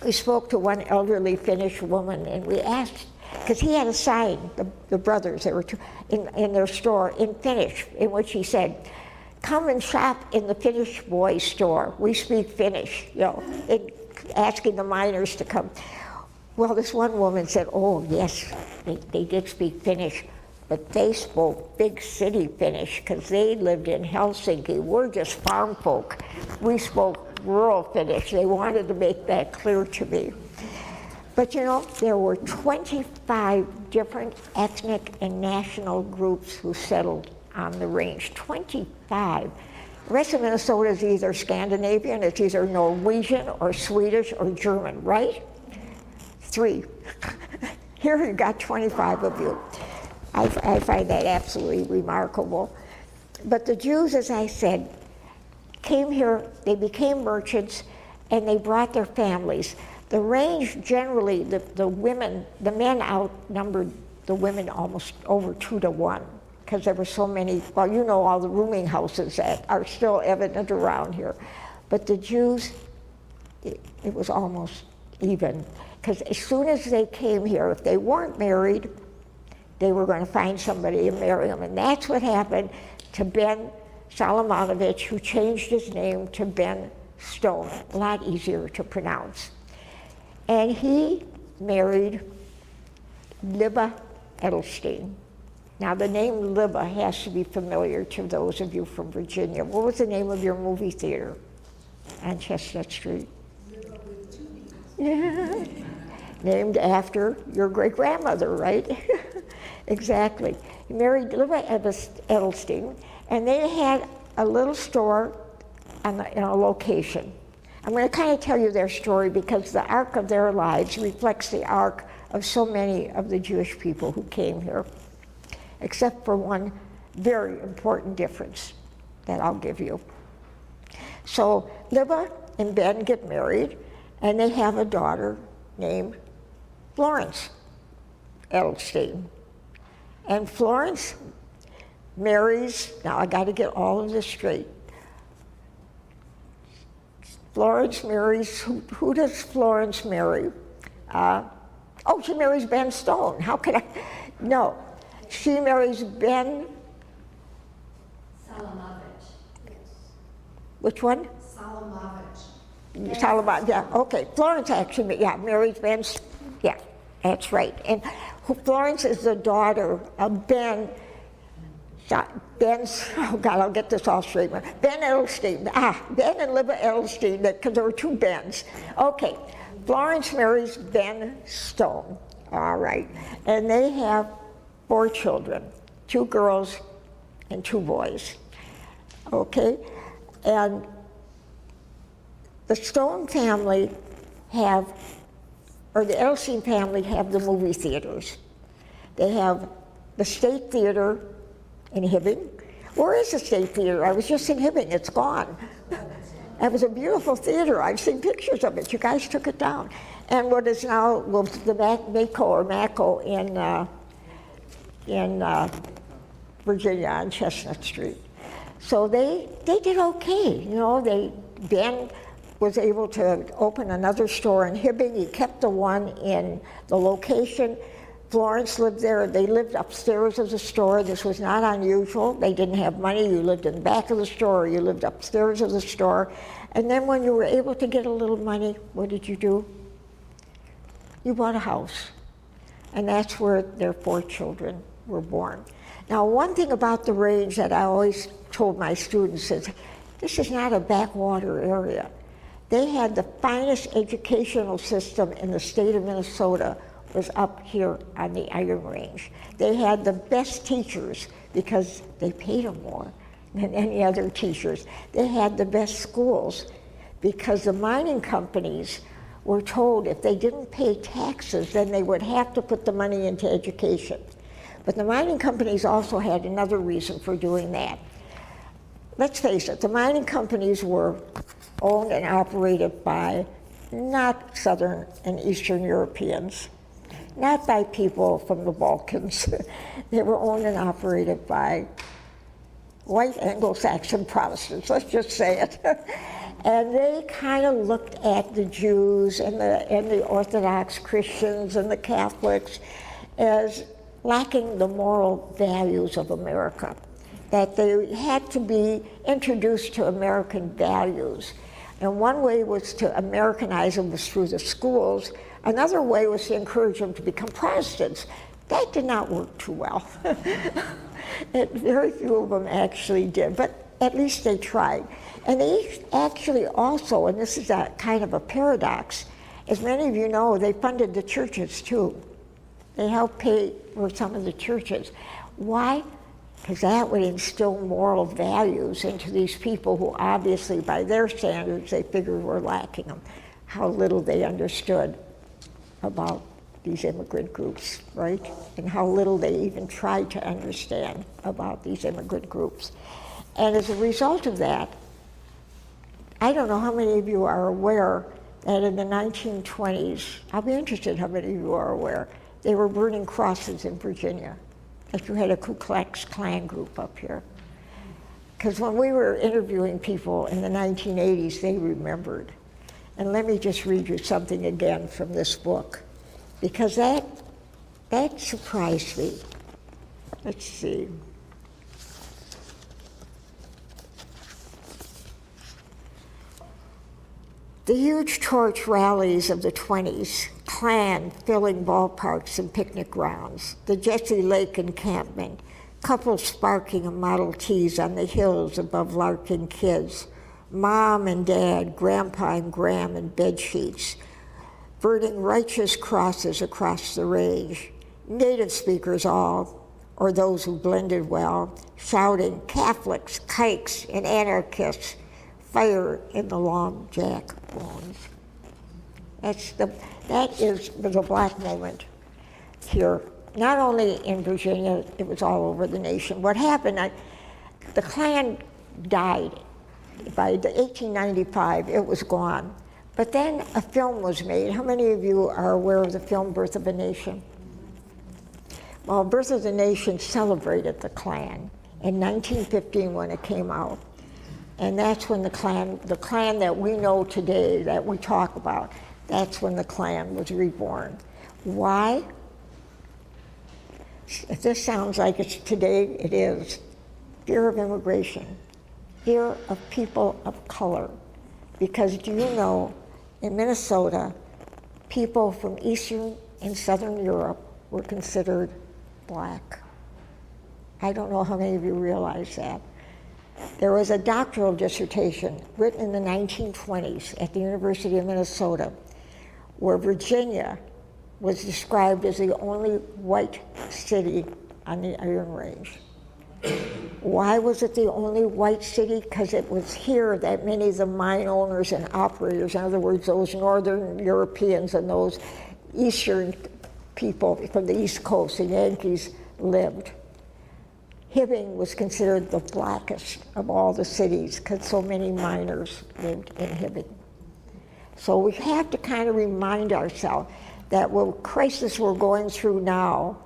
we spoke to one elderly Finnish woman, and we asked, because he had a sign, the brothers, there were two, in their store in Finnish, in which he said, "Come and shop in the Finnish boys' store. We speak Finnish," you know, asking the miners to come. Well, this one woman said, "Oh, yes, they did speak Finnish, but they spoke big city Finnish because they lived in Helsinki. We're just farm folk. We spoke rural Finnish." They wanted to make that clear to me. But you know, there were 25 different ethnic and national groups who settled on the range. 25. The rest of Minnesota is either Scandinavian, it's either Norwegian or Swedish or German, right? 3. Here you got 25 of you. I find that absolutely remarkable. But the Jews, as I said, came here, they became merchants, and they brought their families. The range generally, the women, the men outnumbered the women almost over 2 to 1, because there were so many, well, you know, all the rooming houses that are still evident around here. But the Jews, it was almost even, because as soon as they came here, if they weren't married, they were going to find somebody and marry them. And that's what happened to Ben Solomonovich, who changed his name to Ben Stone, a lot easier to pronounce. And he married Libba Edelstein. Now the name Libba has to be familiar to those of you from Virginia. What was the name of your movie theater on Chestnut Street? Yeah. Named after your great-grandmother, right? Exactly. He married Libba Edelstein, and they had a little store in a location. I'm going to kind of tell you their story because the arc of their lives reflects the arc of so many of the Jewish people who came here, except for one very important difference that I'll give you. So Libba and Ben get married, and they have a daughter named Florence Edelstein. And Florence marries, now I got to get all of this straight. Florence marries, who does Florence marry? She marries Ben Stone. How could I? No, she marries Ben. Solomovich. Which one? Solomovich. Solomovich, yeah, okay. Florence actually, yeah, marries Ben, yeah, that's right. And Florence is the daughter of Ben's, oh God, I'll get this all straight. Ben Edelstein, Ben and Libba Edelstein, because there were 2 Bens. Okay, Florence marries Ben Stone, all right. And they have 4 children, 2 girls and 2 boys, okay? And the Stone family the Edelstein family have the movie theaters. They have the State Theater in Hibbing. Where is the State Theater? I was just in Hibbing, it's gone. It was a beautiful theater. I've seen pictures of it. You guys took it down. And what is now the Mako in Virginia on Chestnut Street. So they did okay. You know, Ben was able to open another store in Hibbing. He kept the one in the location. Florence lived there. They lived upstairs of the store. This was not unusual. They didn't have money. You lived in the back of the store, or you lived upstairs of the store. And then when you were able to get a little money, what did you do? You bought a house. And that's where their 4 children were born. Now, one thing about the range that I always told my students is, this is not a backwater area. They had the finest educational system in the state of Minnesota was up here on the Iron Range. They had the best teachers because they paid them more than any other teachers. They had the best schools because the mining companies were told if they didn't pay taxes, then they would have to put the money into education. But the mining companies also had another reason for doing that. Let's face it, the mining companies were owned and operated by not Southern and Eastern Europeans, not by people from the Balkans. They were owned and operated by white Anglo-Saxon Protestants, let's just say it. And they kind of looked at the Jews and the Orthodox Christians and the Catholics as lacking the moral values of America, that they had to be introduced to American values. And one way was to Americanize them was through the schools. Another way was to encourage them to become Protestants. That did not work too well. Very few of them actually did, but at least they tried. And they actually also, and this is a kind of a paradox, as many of you know, they funded the churches too. They helped pay for some of the churches. Why? Because that would instill moral values into these people who obviously, by their standards, they figured were lacking them. How little they understood about these immigrant groups, right? And how little they even tried to understand about these immigrant groups. And as a result of that, I don't know how many of you are aware that in the 1920s, I'll be interested how many of you are aware, they were burning crosses in Virginia. If you had a Ku Klux Klan group up here. Because when we were interviewing people in the 1980s, they remembered. And let me just read you something again from this book, because that surprised me. Let's see. The huge torch rallies of the 20s, Klan filling ballparks and picnic grounds, the Jesse Lake encampment, couples sparking a Model Ts on the hills above larking kids, mom and dad, grandpa and gram in bed sheets, burning righteous crosses across the range, native speakers all, or those who blended well, shouting Catholics, kikes, and anarchists, fire in the long jack bones. That was a black moment here. Not only in Virginia, it was all over the nation. What happened, the Klan died. By 1895, it was gone. But then a film was made. How many of you are aware of the film Birth of a Nation? Well, Birth of the Nation celebrated the Klan in 1915 when it came out. And that's when the Klan that we know today, that we talk about, that's when the Klan was reborn. Why? If this sounds like it's today, it is. Fear of immigration, fear of people of color. Because do you know, in Minnesota, people from Eastern and Southern Europe were considered black. I don't know how many of you realize that. There was a doctoral dissertation written in the 1920s at the University of Minnesota where Virginia was described as the only white city on the Iron Range. Why was it the only white city? Because it was here that many of the mine owners and operators, in other words, those Northern Europeans and those Eastern people from the East Coast, the Yankees, lived. Hibbing was considered the blackest of all the cities because so many miners lived in Hibbing. So we have to kind of remind ourselves that what crisis we're going through now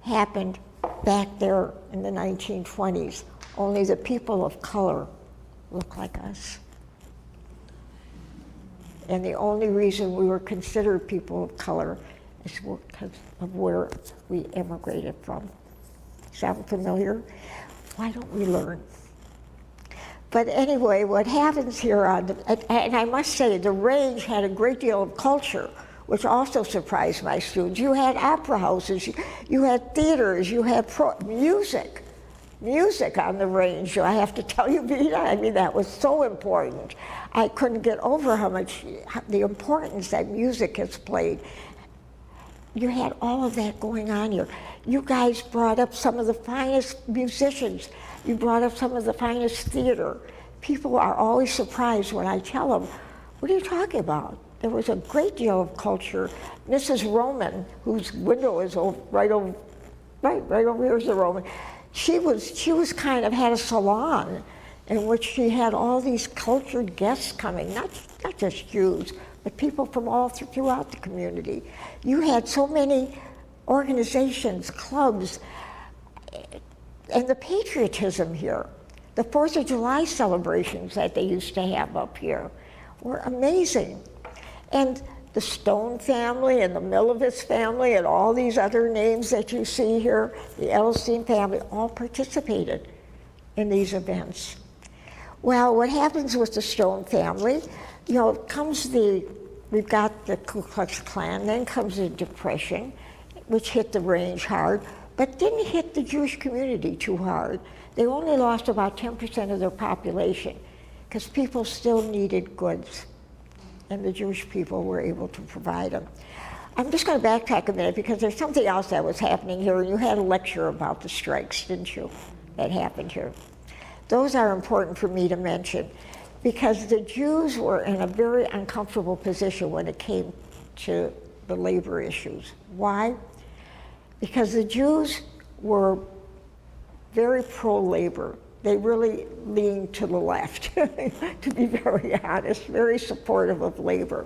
happened back there in the 1920s. Only the people of color look like us. And the only reason we were considered people of color is because of where we immigrated from. Sound familiar? Why don't we learn? But anyway, what happens here and I must say, the range had a great deal of culture. which also surprised my students. You had opera houses, you had theaters, you had music on the range. I have to tell you, Vita, I mean, that was so important. I couldn't get over the importance that music has played. You had all of that going on here. You guys brought up some of the finest musicians. You brought up some of the finest theater. People are always surprised when I tell them, what are you talking about? There was a great deal of culture. Mrs. Roman, whose window is right over here is the Roman. She was kind of had a salon in which she had all these cultured guests coming, not just Jews, but people from all throughout the community. You had so many organizations, clubs, and the patriotism here. The 4th of July celebrations that they used to have up here were amazing. And the Stone family and the Milovitz family and all these other names that you see here, the Edelstein family, all participated in these events. Well, what happens with the Stone family, you know, we've got the Ku Klux Klan, then comes the Depression, which hit the range hard, but didn't hit the Jewish community too hard. They only lost about 10% of their population because people still needed goods, and the Jewish people were able to provide them. I'm just going to backtrack a minute because there's something else that was happening here. You had a lecture about the strikes, didn't you, that happened here? Those are important for me to mention because the Jews were in a very uncomfortable position when it came to the labor issues. Why? Because the Jews were very pro-labor. They really leaned to the left, to be very honest, very supportive of labor.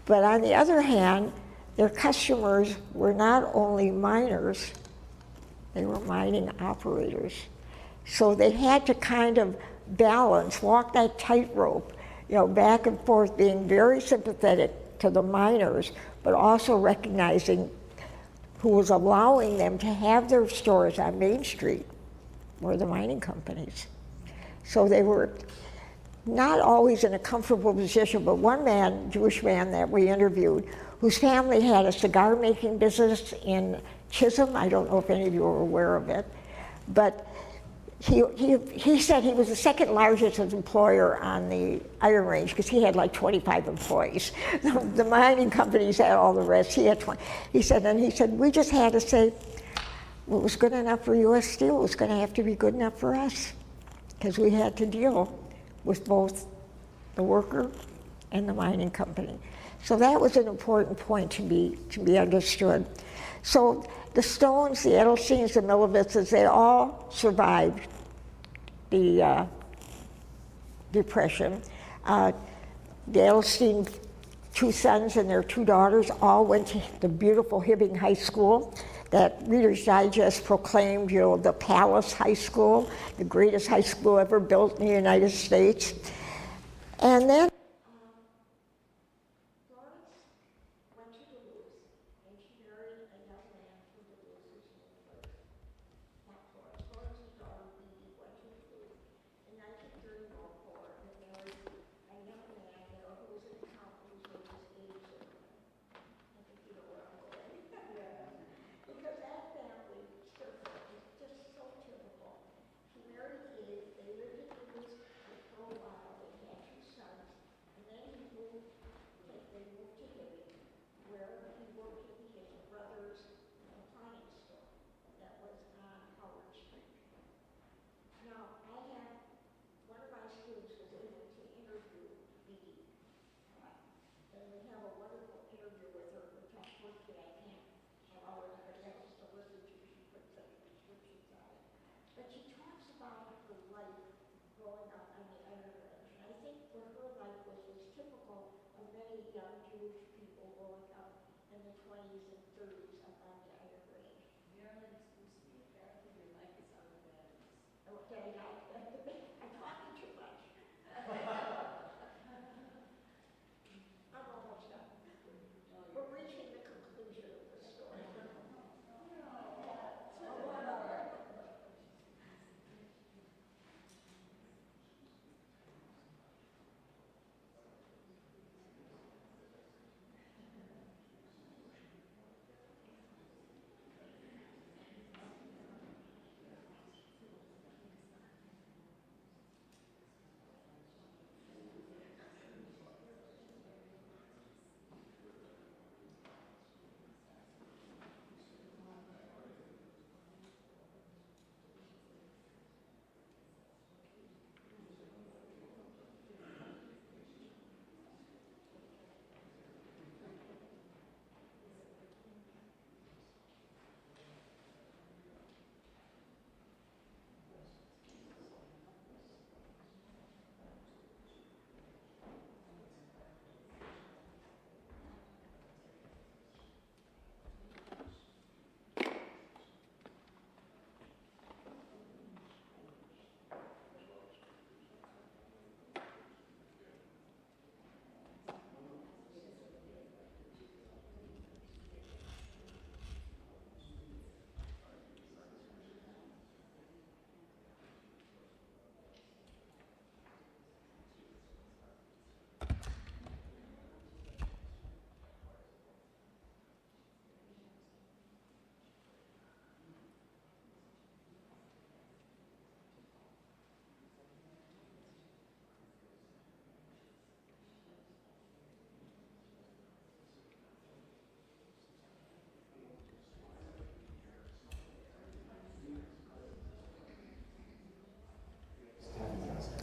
But on the other hand, their customers were not only miners, they were mining operators. So they had to kind of balance, walk that tightrope, you know, back and forth, being very sympathetic to the miners, but also recognizing who was allowing them to have their stores on Main Street were the mining companies. So they were not always in a comfortable position, but one man, Jewish man that we interviewed, whose family had a cigar making business in Chisholm. I don't know if any of you are aware of it, but he said he was the second largest employer on the Iron Range because he had like 25 employees. The mining companies had all the rest. He had 20. He said, we just had to say, what was good enough for U.S. Steel was going to have to be good enough for us because we had to deal with both the worker and the mining company. So that was an important point to be understood. So the Stones, the Edelsteins, the Milovitzes, they all survived the Depression. The Edelstein two sons and their two daughters all went to the beautiful Hibbing High School that Reader's Digest proclaimed, you know, the Palace High School, the greatest high school ever built in the United States. And then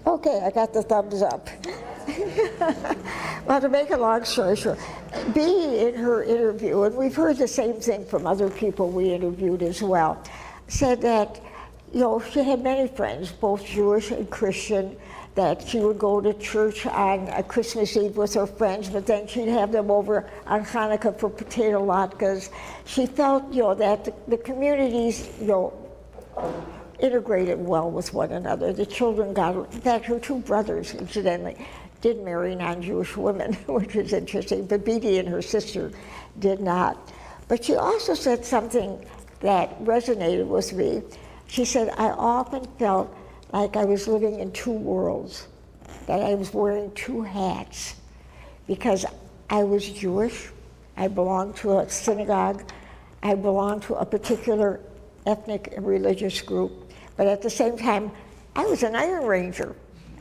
Okay, I got the thumbs up. Well, to make a long story short, Bea in her interview, and we've heard the same thing from other people we interviewed as well, said that, she had many friends, both Jewish and Christian, that she would go to church on Christmas Eve with her friends, but then she'd have them over on Hanukkah for potato latkes. She felt, that the communities, integrated well with one another. The children got, in fact, her two brothers, incidentally, did marry non-Jewish women, which is interesting, but Bea and her sister did not. But she also said something that resonated with me. She said, I often felt like I was living in two worlds, that I was wearing two hats, because I was Jewish, I belonged to a synagogue, I belonged to a particular ethnic and religious group, but at the same time, I was an Iron Ranger.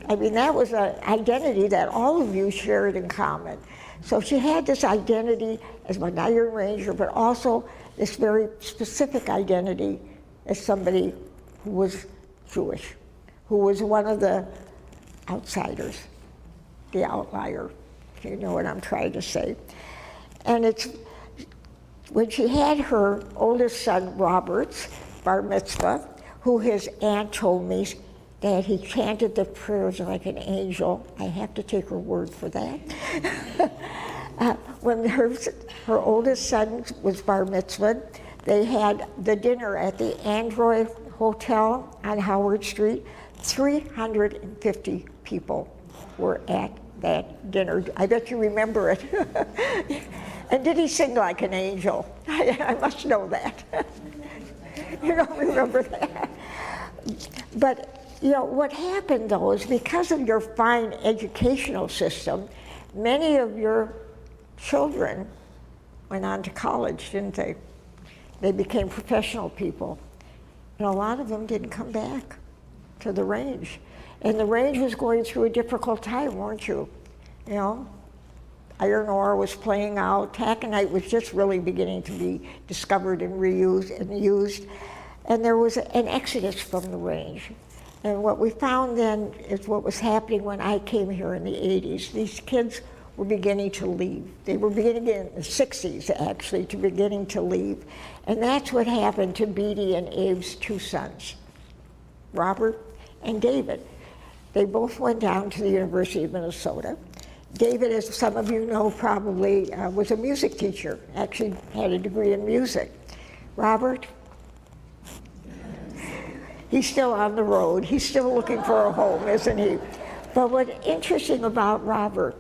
I mean, that was an identity that all of you shared in common. So she had this identity as an Iron Ranger, but also this very specific identity as somebody who was Jewish, who was one of the outsiders, the outlier, if you know what I'm trying to say. And it's when she had her oldest son, Robert's bar mitzvah, who his aunt told me that he chanted the prayers like an angel. I have to take her word for that. When her oldest son was bar mitzvah, they had the dinner at the Android Hotel on Howard Street. 350 people were at that dinner. I bet you remember it. And did he sing like an angel? I must know that. You don't remember that. But what happened though is because of your fine educational system, many of your children went on to college, didn't they? They became professional people. And a lot of them didn't come back to the range. And the range was going through a difficult time, weren't you? Iron ore was playing out. Taconite was just really beginning to be discovered and reused and used. And there was an exodus from the range. And what we found then is what was happening when I came here in the 80s. These kids were beginning to leave. They were beginning in the 60s, actually, to beginning to leave. And that's what happened to Bea and Abe's two sons, Robert and David. They both went down to the University of Minnesota. David, as some of you know, probably was a music teacher, actually had a degree in music. Robert, he's still on the road. He's still looking for a home, isn't he? But what's interesting about Robert,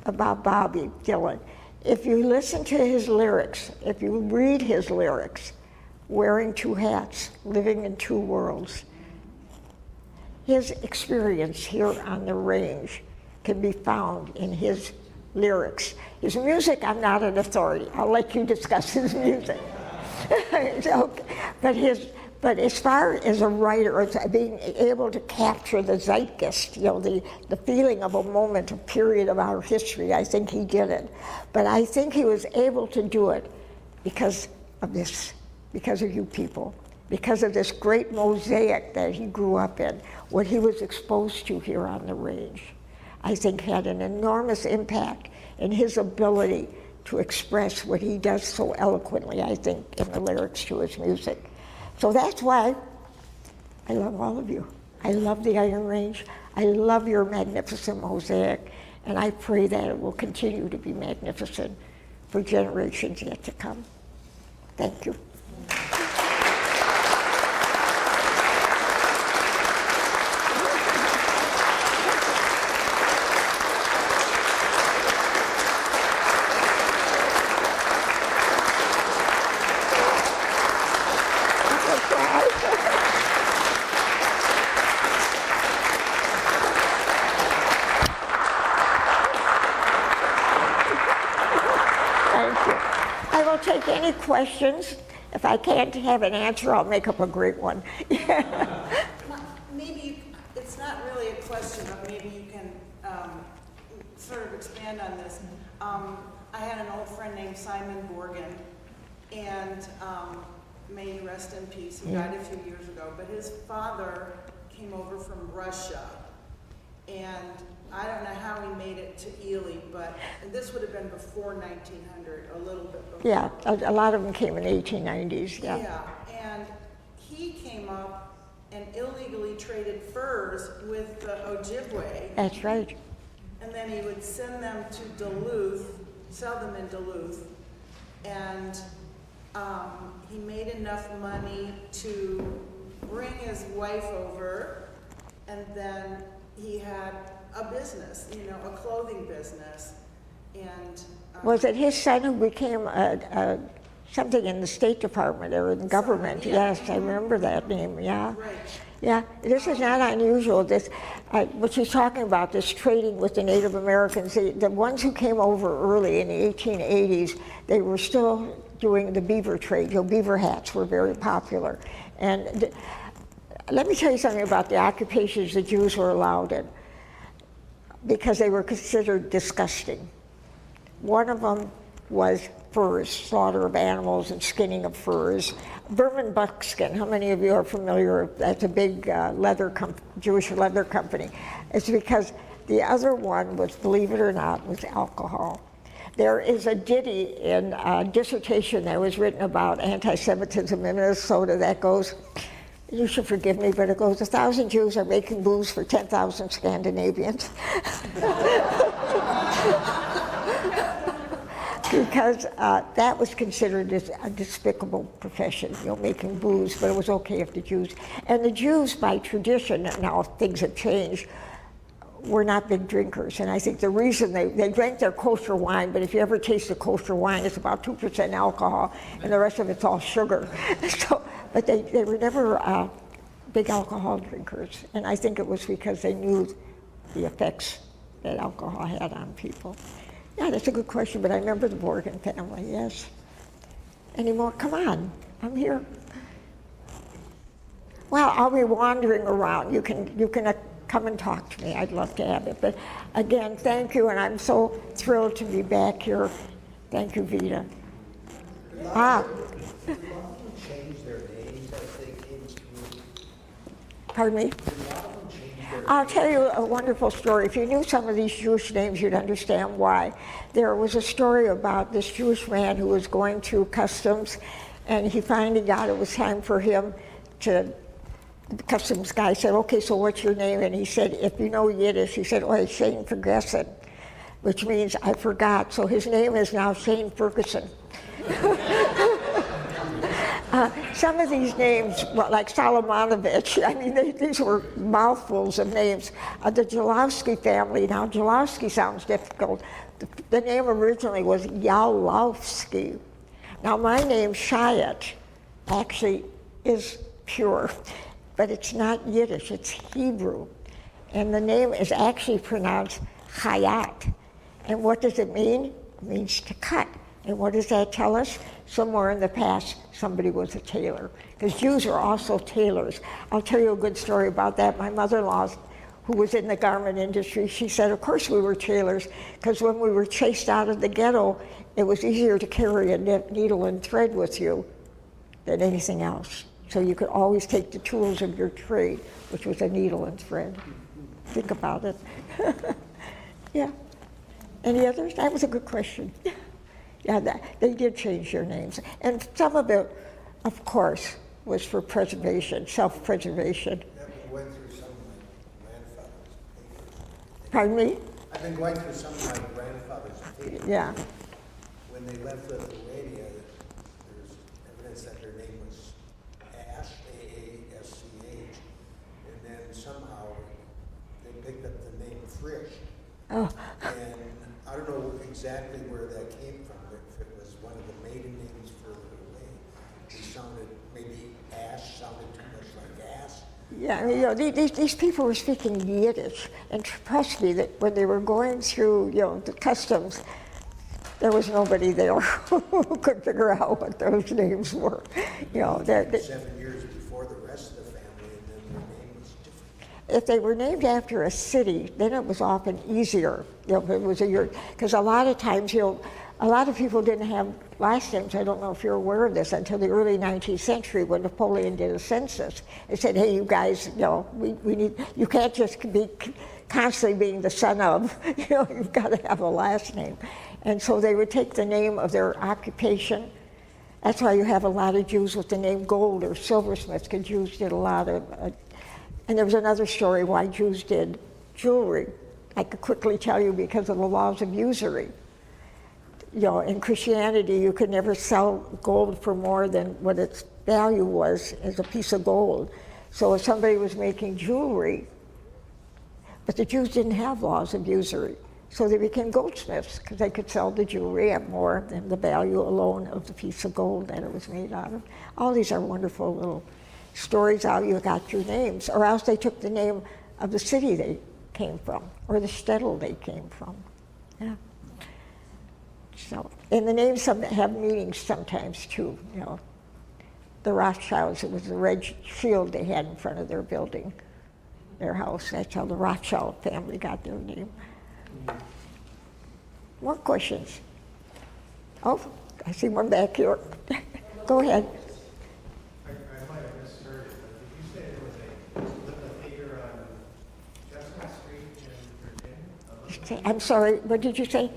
about Bobby Dylan, if you listen to his lyrics, if you read his lyrics, wearing two hats, living in two worlds, his experience here on the range can be found in his lyrics. His music, I'm not an authority. I'll let you discuss his music. But as far as a writer, as being able to capture the zeitgeist, the feeling of a moment, a period of our history, I think he did it. But I think he was able to do it because of this, because of you people, because of this great mosaic that he grew up in, what he was exposed to here on the range. I think had an enormous impact in his ability to express what he does so eloquently, I think, in the lyrics to his music. So that's why I love all of you. I love the Iron Range. I love your magnificent mosaic, and I pray that it will continue to be magnificent for generations yet to come. Thank you. Take any questions. If I can't have an answer, I'll make up a great one. Maybe it's not really a question, but maybe you can sort of expand on this. I had an old friend named Simon Borgen, and may he rest in peace. He died a few years ago, but his father came over from Russia And I don't know how he made it to Ely, but and this would have been before 1900, a little bit before. Yeah, a lot of them came in the 1890s, yeah. Yeah, and he came up and illegally traded furs with the Ojibwe, That's right. and then he would send them to Duluth, sell them in Duluth, and he made enough money to bring his wife over, and then he had a business, you know, a clothing business, and Was it his son who became something in the State Department or in the government? yeah. Yes, I remember that name, yeah. right. Yeah, this is not unusual. This, what she's talking about, this trading with the Native Americans, the ones who came over early in the 1880s, they were still doing the beaver trade. You know, beaver hats were very popular. And let me tell you something about the occupations the Jews were allowed in, because they were considered disgusting. One of them was furs, slaughter of animals and skinning of furs. Berman buckskin, how many of you are familiar? That's a big Jewish leather company. It's because the other one was, believe it or not, was alcohol. There is a ditty in a dissertation that was written about anti-Semitism in Minnesota that goes, you should forgive me, but it goes, 1,000 Jews are making booze for 10,000 Scandinavians. Because that was considered as a despicable profession, you know, making booze, but it was okay if the Jews, and the Jews by tradition, now things have changed, were not big drinkers. And I think the reason they drank their kosher wine, but if you ever taste the kosher wine, it's about 2% alcohol, and the rest of it's all sugar. So, but they were never big alcohol drinkers. And I think it was because they knew the effects that alcohol had on people. Yeah, that's a good question, but I remember the Borgen family, yes. Any more? Come on, I'm here. Well, I'll be wandering around. You can come and talk to me. I'd love to have it. But again, thank you, and I'm so thrilled to be back here. Thank you, Vita. Change their names as they came through. Pardon me? I'll tell you a wonderful story. If you knew some of these Jewish names, you'd understand why. There was a story about this Jewish man who was going through customs, and he finally got it was time for him to, the customs guy said, okay, so what's your name? And he said, if you know Yiddish, he said, oh, Shane Ferguson, which means I forgot. So his name is now Shane Ferguson. Some of these names, well, like Solomonovich, I mean, these were mouthfuls of names. The Jalowski family, now Jalowski sounds difficult. The name originally was Yalowski. Now my name, Chiat, actually is pure, but it's not Yiddish, it's Hebrew. And the name is actually pronounced Chayat. And what does it mean? It means to cut. And what does that tell us? Somewhere in the past, somebody was a tailor. Because Jews are also tailors. I'll tell you a good story about that. My mother-in-law, who was in the garment industry, she said, of course we were tailors, because when we were chased out of the ghetto, it was easier to carry a needle and thread with you than anything else. So you could always take the tools of your trade, which was a needle and thread. Think about it. Yeah. Any others? That was a good question. Yeah, they did change their names. And some of it, of course, was for preservation, self-preservation. I've been going through some of my grandfather's papers. Pardon me? I've been going through some of my grandfather's papers. Yeah. When they left Lithuania, there's evidence that their name was Ash, A-A-S-C-H, and then somehow they picked up the name Frisch. Oh. And I don't know exactly where that came from, but if it was one of the maiden names further away, it sounded, maybe Ash sounded too much like ass. Yeah, I mean, you know, these people were speaking Yiddish, and trust me that when they were going through, you know, the customs, there was nobody there who could figure out what those names were. You know, 7 years before the rest of the family, and then their name was different. if they were named after a city, then it was often easier. You know, if it was because a lot of times, you know, a lot of people didn't have last names. I don't know if you're aware of this, until the early 19th century when Napoleon did a census. They said, hey, you guys, we need, you can't just be constantly being the son of, you've got to have a last name. And so they would take the name of their occupation. That's why you have a lot of Jews with the name Gold or silversmiths, because Jews did a lot of, and there was another story why Jews did jewelry. I could quickly tell you because of the laws of usury. In Christianity, you could never sell gold for more than what its value was as a piece of gold. So if somebody was making jewelry, but the Jews didn't have laws of usury, so they became goldsmiths because they could sell the jewelry at more than the value alone of the piece of gold that it was made out of. All these are wonderful little stories how you got your names, or else they took the name of the city they came from, or the shtetl they came from. Yeah. So, and the names have meanings sometimes too. The Rothschilds, it was the red shield they had in front of their building, their house. That's how the Rothschild family got their name. More questions? Oh, I see one back here. Go ahead. I might have misheard it, but did you say there was a little theater on Chestnut Street in Virginia? I'm sorry, what did you say?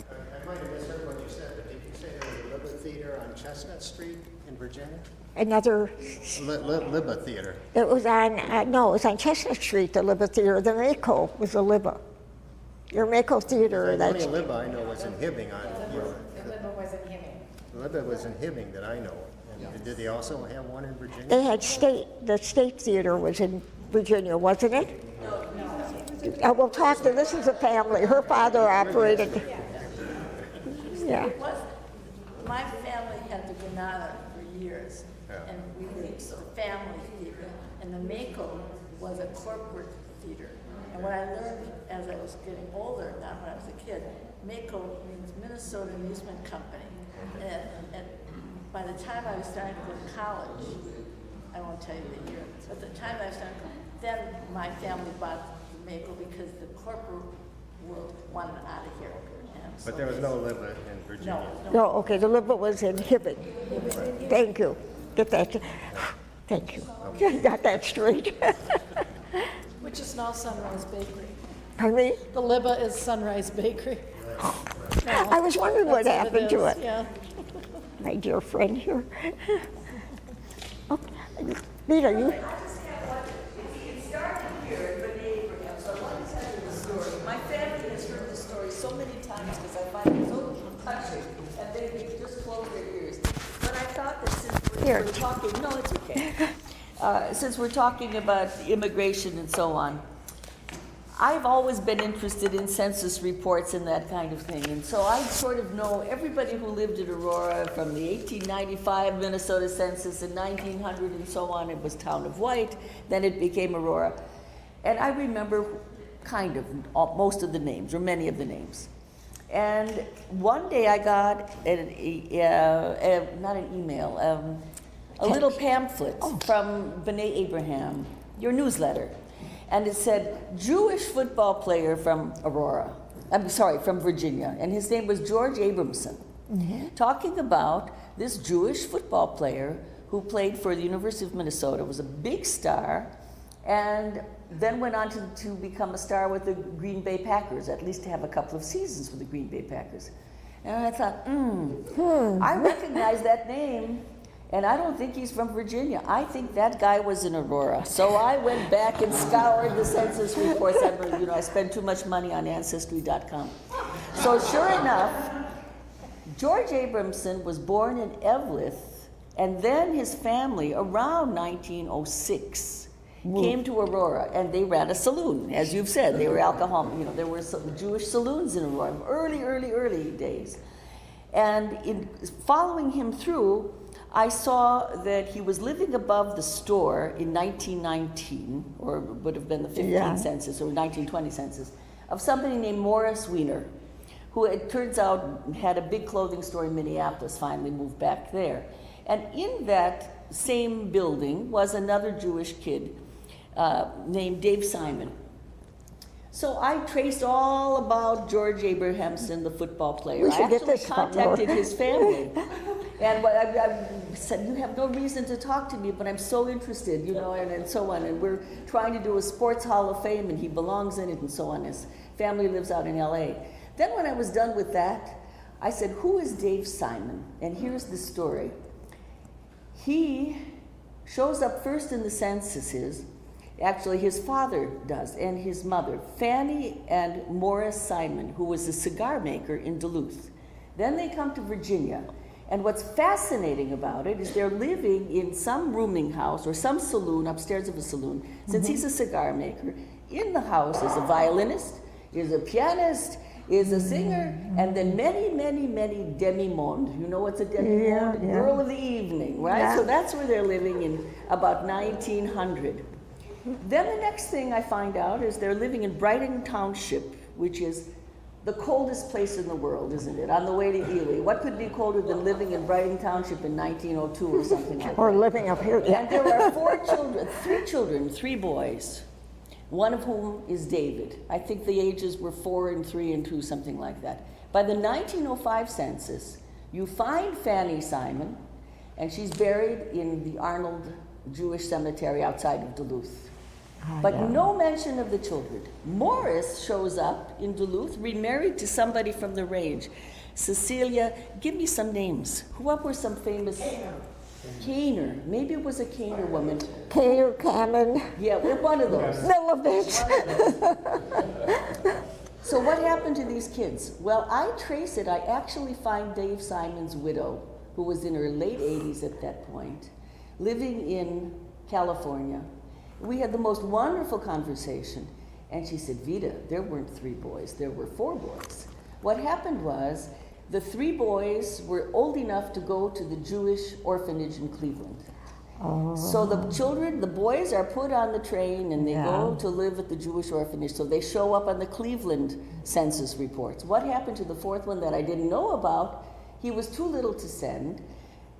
I might have misheard what you said, but did you say there was a Libba Theater on Chestnut Street in Virginia? Another, Libba Theater. it was on, no, it was on Chestnut Street, the Libba Theater. The Mako was the Libba. Your Mako Theater, The only that's, Libba I know was in Hibbing on, Libba was in Hibbing. Libba was in Hibbing that I know. And did they also have one in Virginia? they had the State Theater was in Virginia, wasn't it? No. We'll talk to, this is a family. Her father operated. Yeah. It was, my family had the Granada for years, and we were the family theater, and the Mako was a corporate theater. And what I learned as I was getting older, not when I was a kid, Mako means Minnesota Amusement Company. And by the time I was starting to go to college, I won't tell you the year, but the time I was starting to go, then my family bought the Mako because the corporate world wanted out of here. And so But there was no Libba in Virginia. No, okay, the Libba was in Hibbing. Thank you. Get that, thank you. Got that straight. Which is now Sunrise Bakery. Pardon me? The Libba is Sunrise Bakery. I was wondering what That's happened to is, it. Yeah. My dear friend here. Oh, Rita, you? My family has heard the story so many times because I find it so touching, and they just close their ears. But I thought that since we're talking, no, it's okay. Since we're talking about immigration and so on, I've always been interested in census reports and that kind of thing. And so I sort of know everybody who lived in Aurora from the 1895 Minnesota census in 1900 and so on. It was Town of White, then it became Aurora. And I remember kind of most of the names, or many of the names. And one day I got not an email, a little pamphlet from B'nai Abraham, your newsletter. And it said, Jewish football player from Aurora. From Virginia. And his name was George Abramson. Talking about this Jewish football player who played for the University of Minnesota, was a big star, and then went on to become a star with the Green Bay Packers, at least to have a couple of seasons with the Green Bay Packers. And I thought, I recognize that name. And I don't think he's from Virginia. I think that guy was in Aurora. So I went back and scoured the census reports. I spent too much money on Ancestry.com. So sure enough, George Abramson was born in Eveleth, and then his family, around 1906, came to Aurora, and they ran a saloon, as you've said. They were alcohol, there were some Jewish saloons in Aurora, early days. And in following him through, I saw that he was living above the store in 1919, or would have been the 15th census or 1920 census, of somebody named Morris Wiener, who it turns out had a big clothing store in Minneapolis, finally moved back there. And in that same building was another Jewish kid named Dave Simon, So I traced all about George Abrahamson, the football player. We should I get actually this from contacted her. his family. And I said, you have no reason to talk to me, but I'm so interested, you know, and so on. And we're trying to do a sports hall of fame, and he belongs in it, and so on. His family lives out in LA. Then when I was done with that, I said, who is Dave Simon? And here's the story. He shows up first in the censuses. Actually, his father does, and his mother, Fanny and Morris Simon, who was a cigar maker in Duluth. Then they come to Virginia. And what's fascinating about it is they're living in some rooming house or some saloon, upstairs of a saloon. Since he's a cigar maker, in the house is a violinist, is a pianist, is a singer, and then many, many, many demi-monde. You know what's a demi-monde? Yeah. Girl of the evening, right? Yeah. So that's where they're living in about 1900. Then the next thing I find out is they're living in Brighton Township, which is the coldest place in the world, isn't it? On the way to Ely. What could be colder than living in Brighton Township in 1902 or something like that? Or living up here. And there are three boys, one of whom is David. I think the ages were 4 and 3 and 2, something like that. By the 1905 census, you find Fanny Simon, and she's buried in the Arnold Jewish Cemetery outside of Duluth. But no mention of the children. Morris shows up in Duluth, remarried to somebody from the range. Cecilia, give me some names. What were some famous? Kaner. Maybe it was a Kaner woman. Kaner, Cannon, Yeah, we're one of those. Milovich. So what happened to these kids? Well, I trace it. I actually find Dave Simon's widow, who was in her late 80s at that point, living in California. We had the most wonderful conversation, and she said, Vita, there weren't 3 boys, there were 4 boys. What happened was, the 3 boys were old enough to go to the Jewish orphanage in Cleveland. So the boys are put on the train and they go to live at the Jewish orphanage, so they show up on the Cleveland census reports. What happened to the 4th one that I didn't know about? He was too little to send.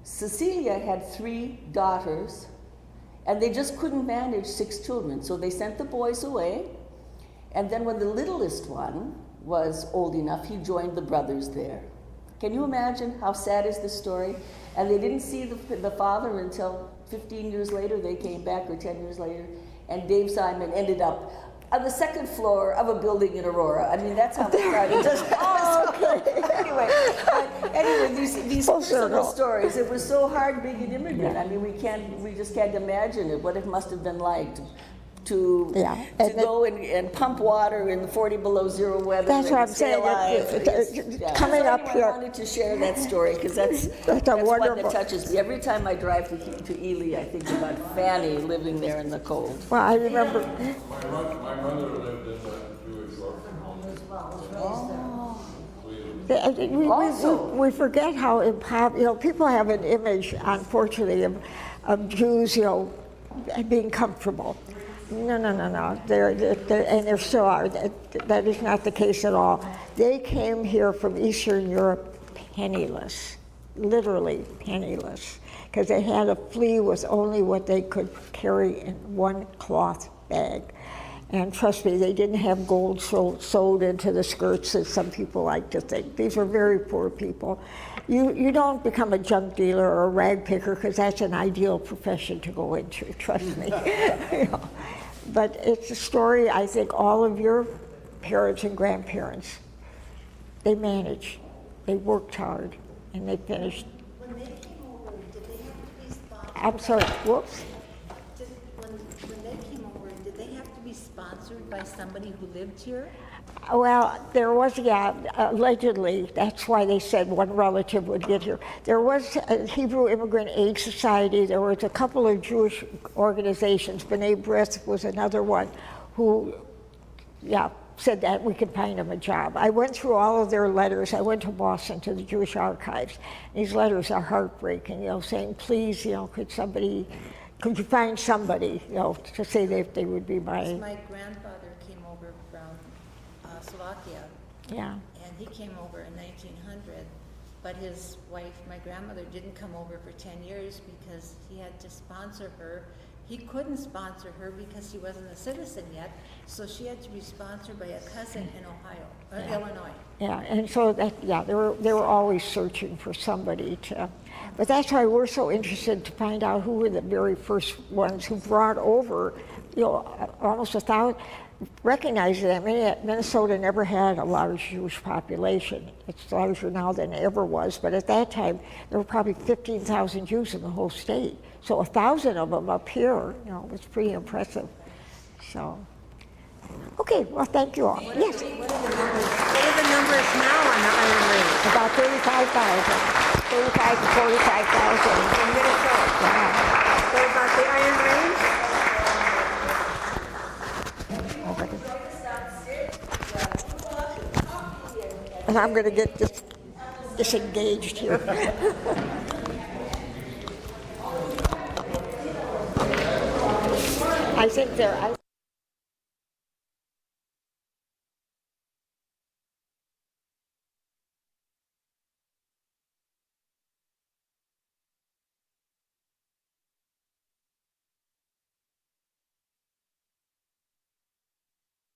Cecilia had 3 daughters, and they just couldn't manage 6 children, so they sent the boys away. And then when the littlest one was old enough, he joined the brothers there. Can you imagine how sad is this story? And they didn't see the father until 15 years later. They came back, or 10 years later, and Dave Simon ended up on the 2nd floor of a building in Aurora. I mean, that's how they started. Anyway, these personal stories. It was so hard being an immigrant. I mean, we just can't imagine it. What it must have been like to go and pump water in the 40 below zero weather. That's what I'm saying. Coming up here. I wanted to share that story because that's one that touches me. Every time I drive to Ely, I think about Fanny living there in the cold. Well, I remember. My mother lived in the Jewish orphanage. We forget how impossible, people have an image, unfortunately, of Jews, being comfortable. No. There still are. That is not the case at all. They came here from Eastern Europe penniless, literally penniless, because they had a flea with only what they could carry in one cloth bag. And trust me, they didn't have gold sewed into the skirts as some people like to think. These were very poor people. You don't become a junk dealer or a rag picker because that's an ideal profession to go into, trust me. But it's a story I think all of your parents and grandparents, they managed, they worked hard, and they finished. When they came over, did they have to be sponsored? I'm sorry, whoops. When they came over, did they have to be sponsored by somebody who lived here? Well, there was, allegedly, that's why they said one relative would get here. There was a Hebrew Immigrant Aid Society, there was a couple of Jewish organizations, B'nai B'rith was another one, who, said that we could find them a job. I went through all of their letters. I went to Boston to the Jewish archives. These letters are heartbreaking, saying, please, could you find somebody, to say that they would be my... My grandfather came over from Slovakia. Yeah. And he came over in 1900, but his wife, my grandmother, didn't come over for 10 years because he had to sponsor her. he couldn't sponsor her because he wasn't a citizen yet, so she had to be sponsored by a cousin in Ohio, Illinois. Yeah, and so that, yeah, they were always searching for somebody to, but that's why we're so interested to find out who were the very first ones who brought over, almost 1,000, recognizing that Minnesota never had a large Jewish population. It's larger now than it ever was, but at that time, there were probably 15,000 Jews in the whole state. So 1,000 of them up here, was pretty impressive. So, okay, well, thank you all. Yes? What are the numbers now on the Iron Range? About 35,000, 35 to 45,000. In Minnesota? Yeah. What about the Iron Range? And I'm going to get disengaged here. I think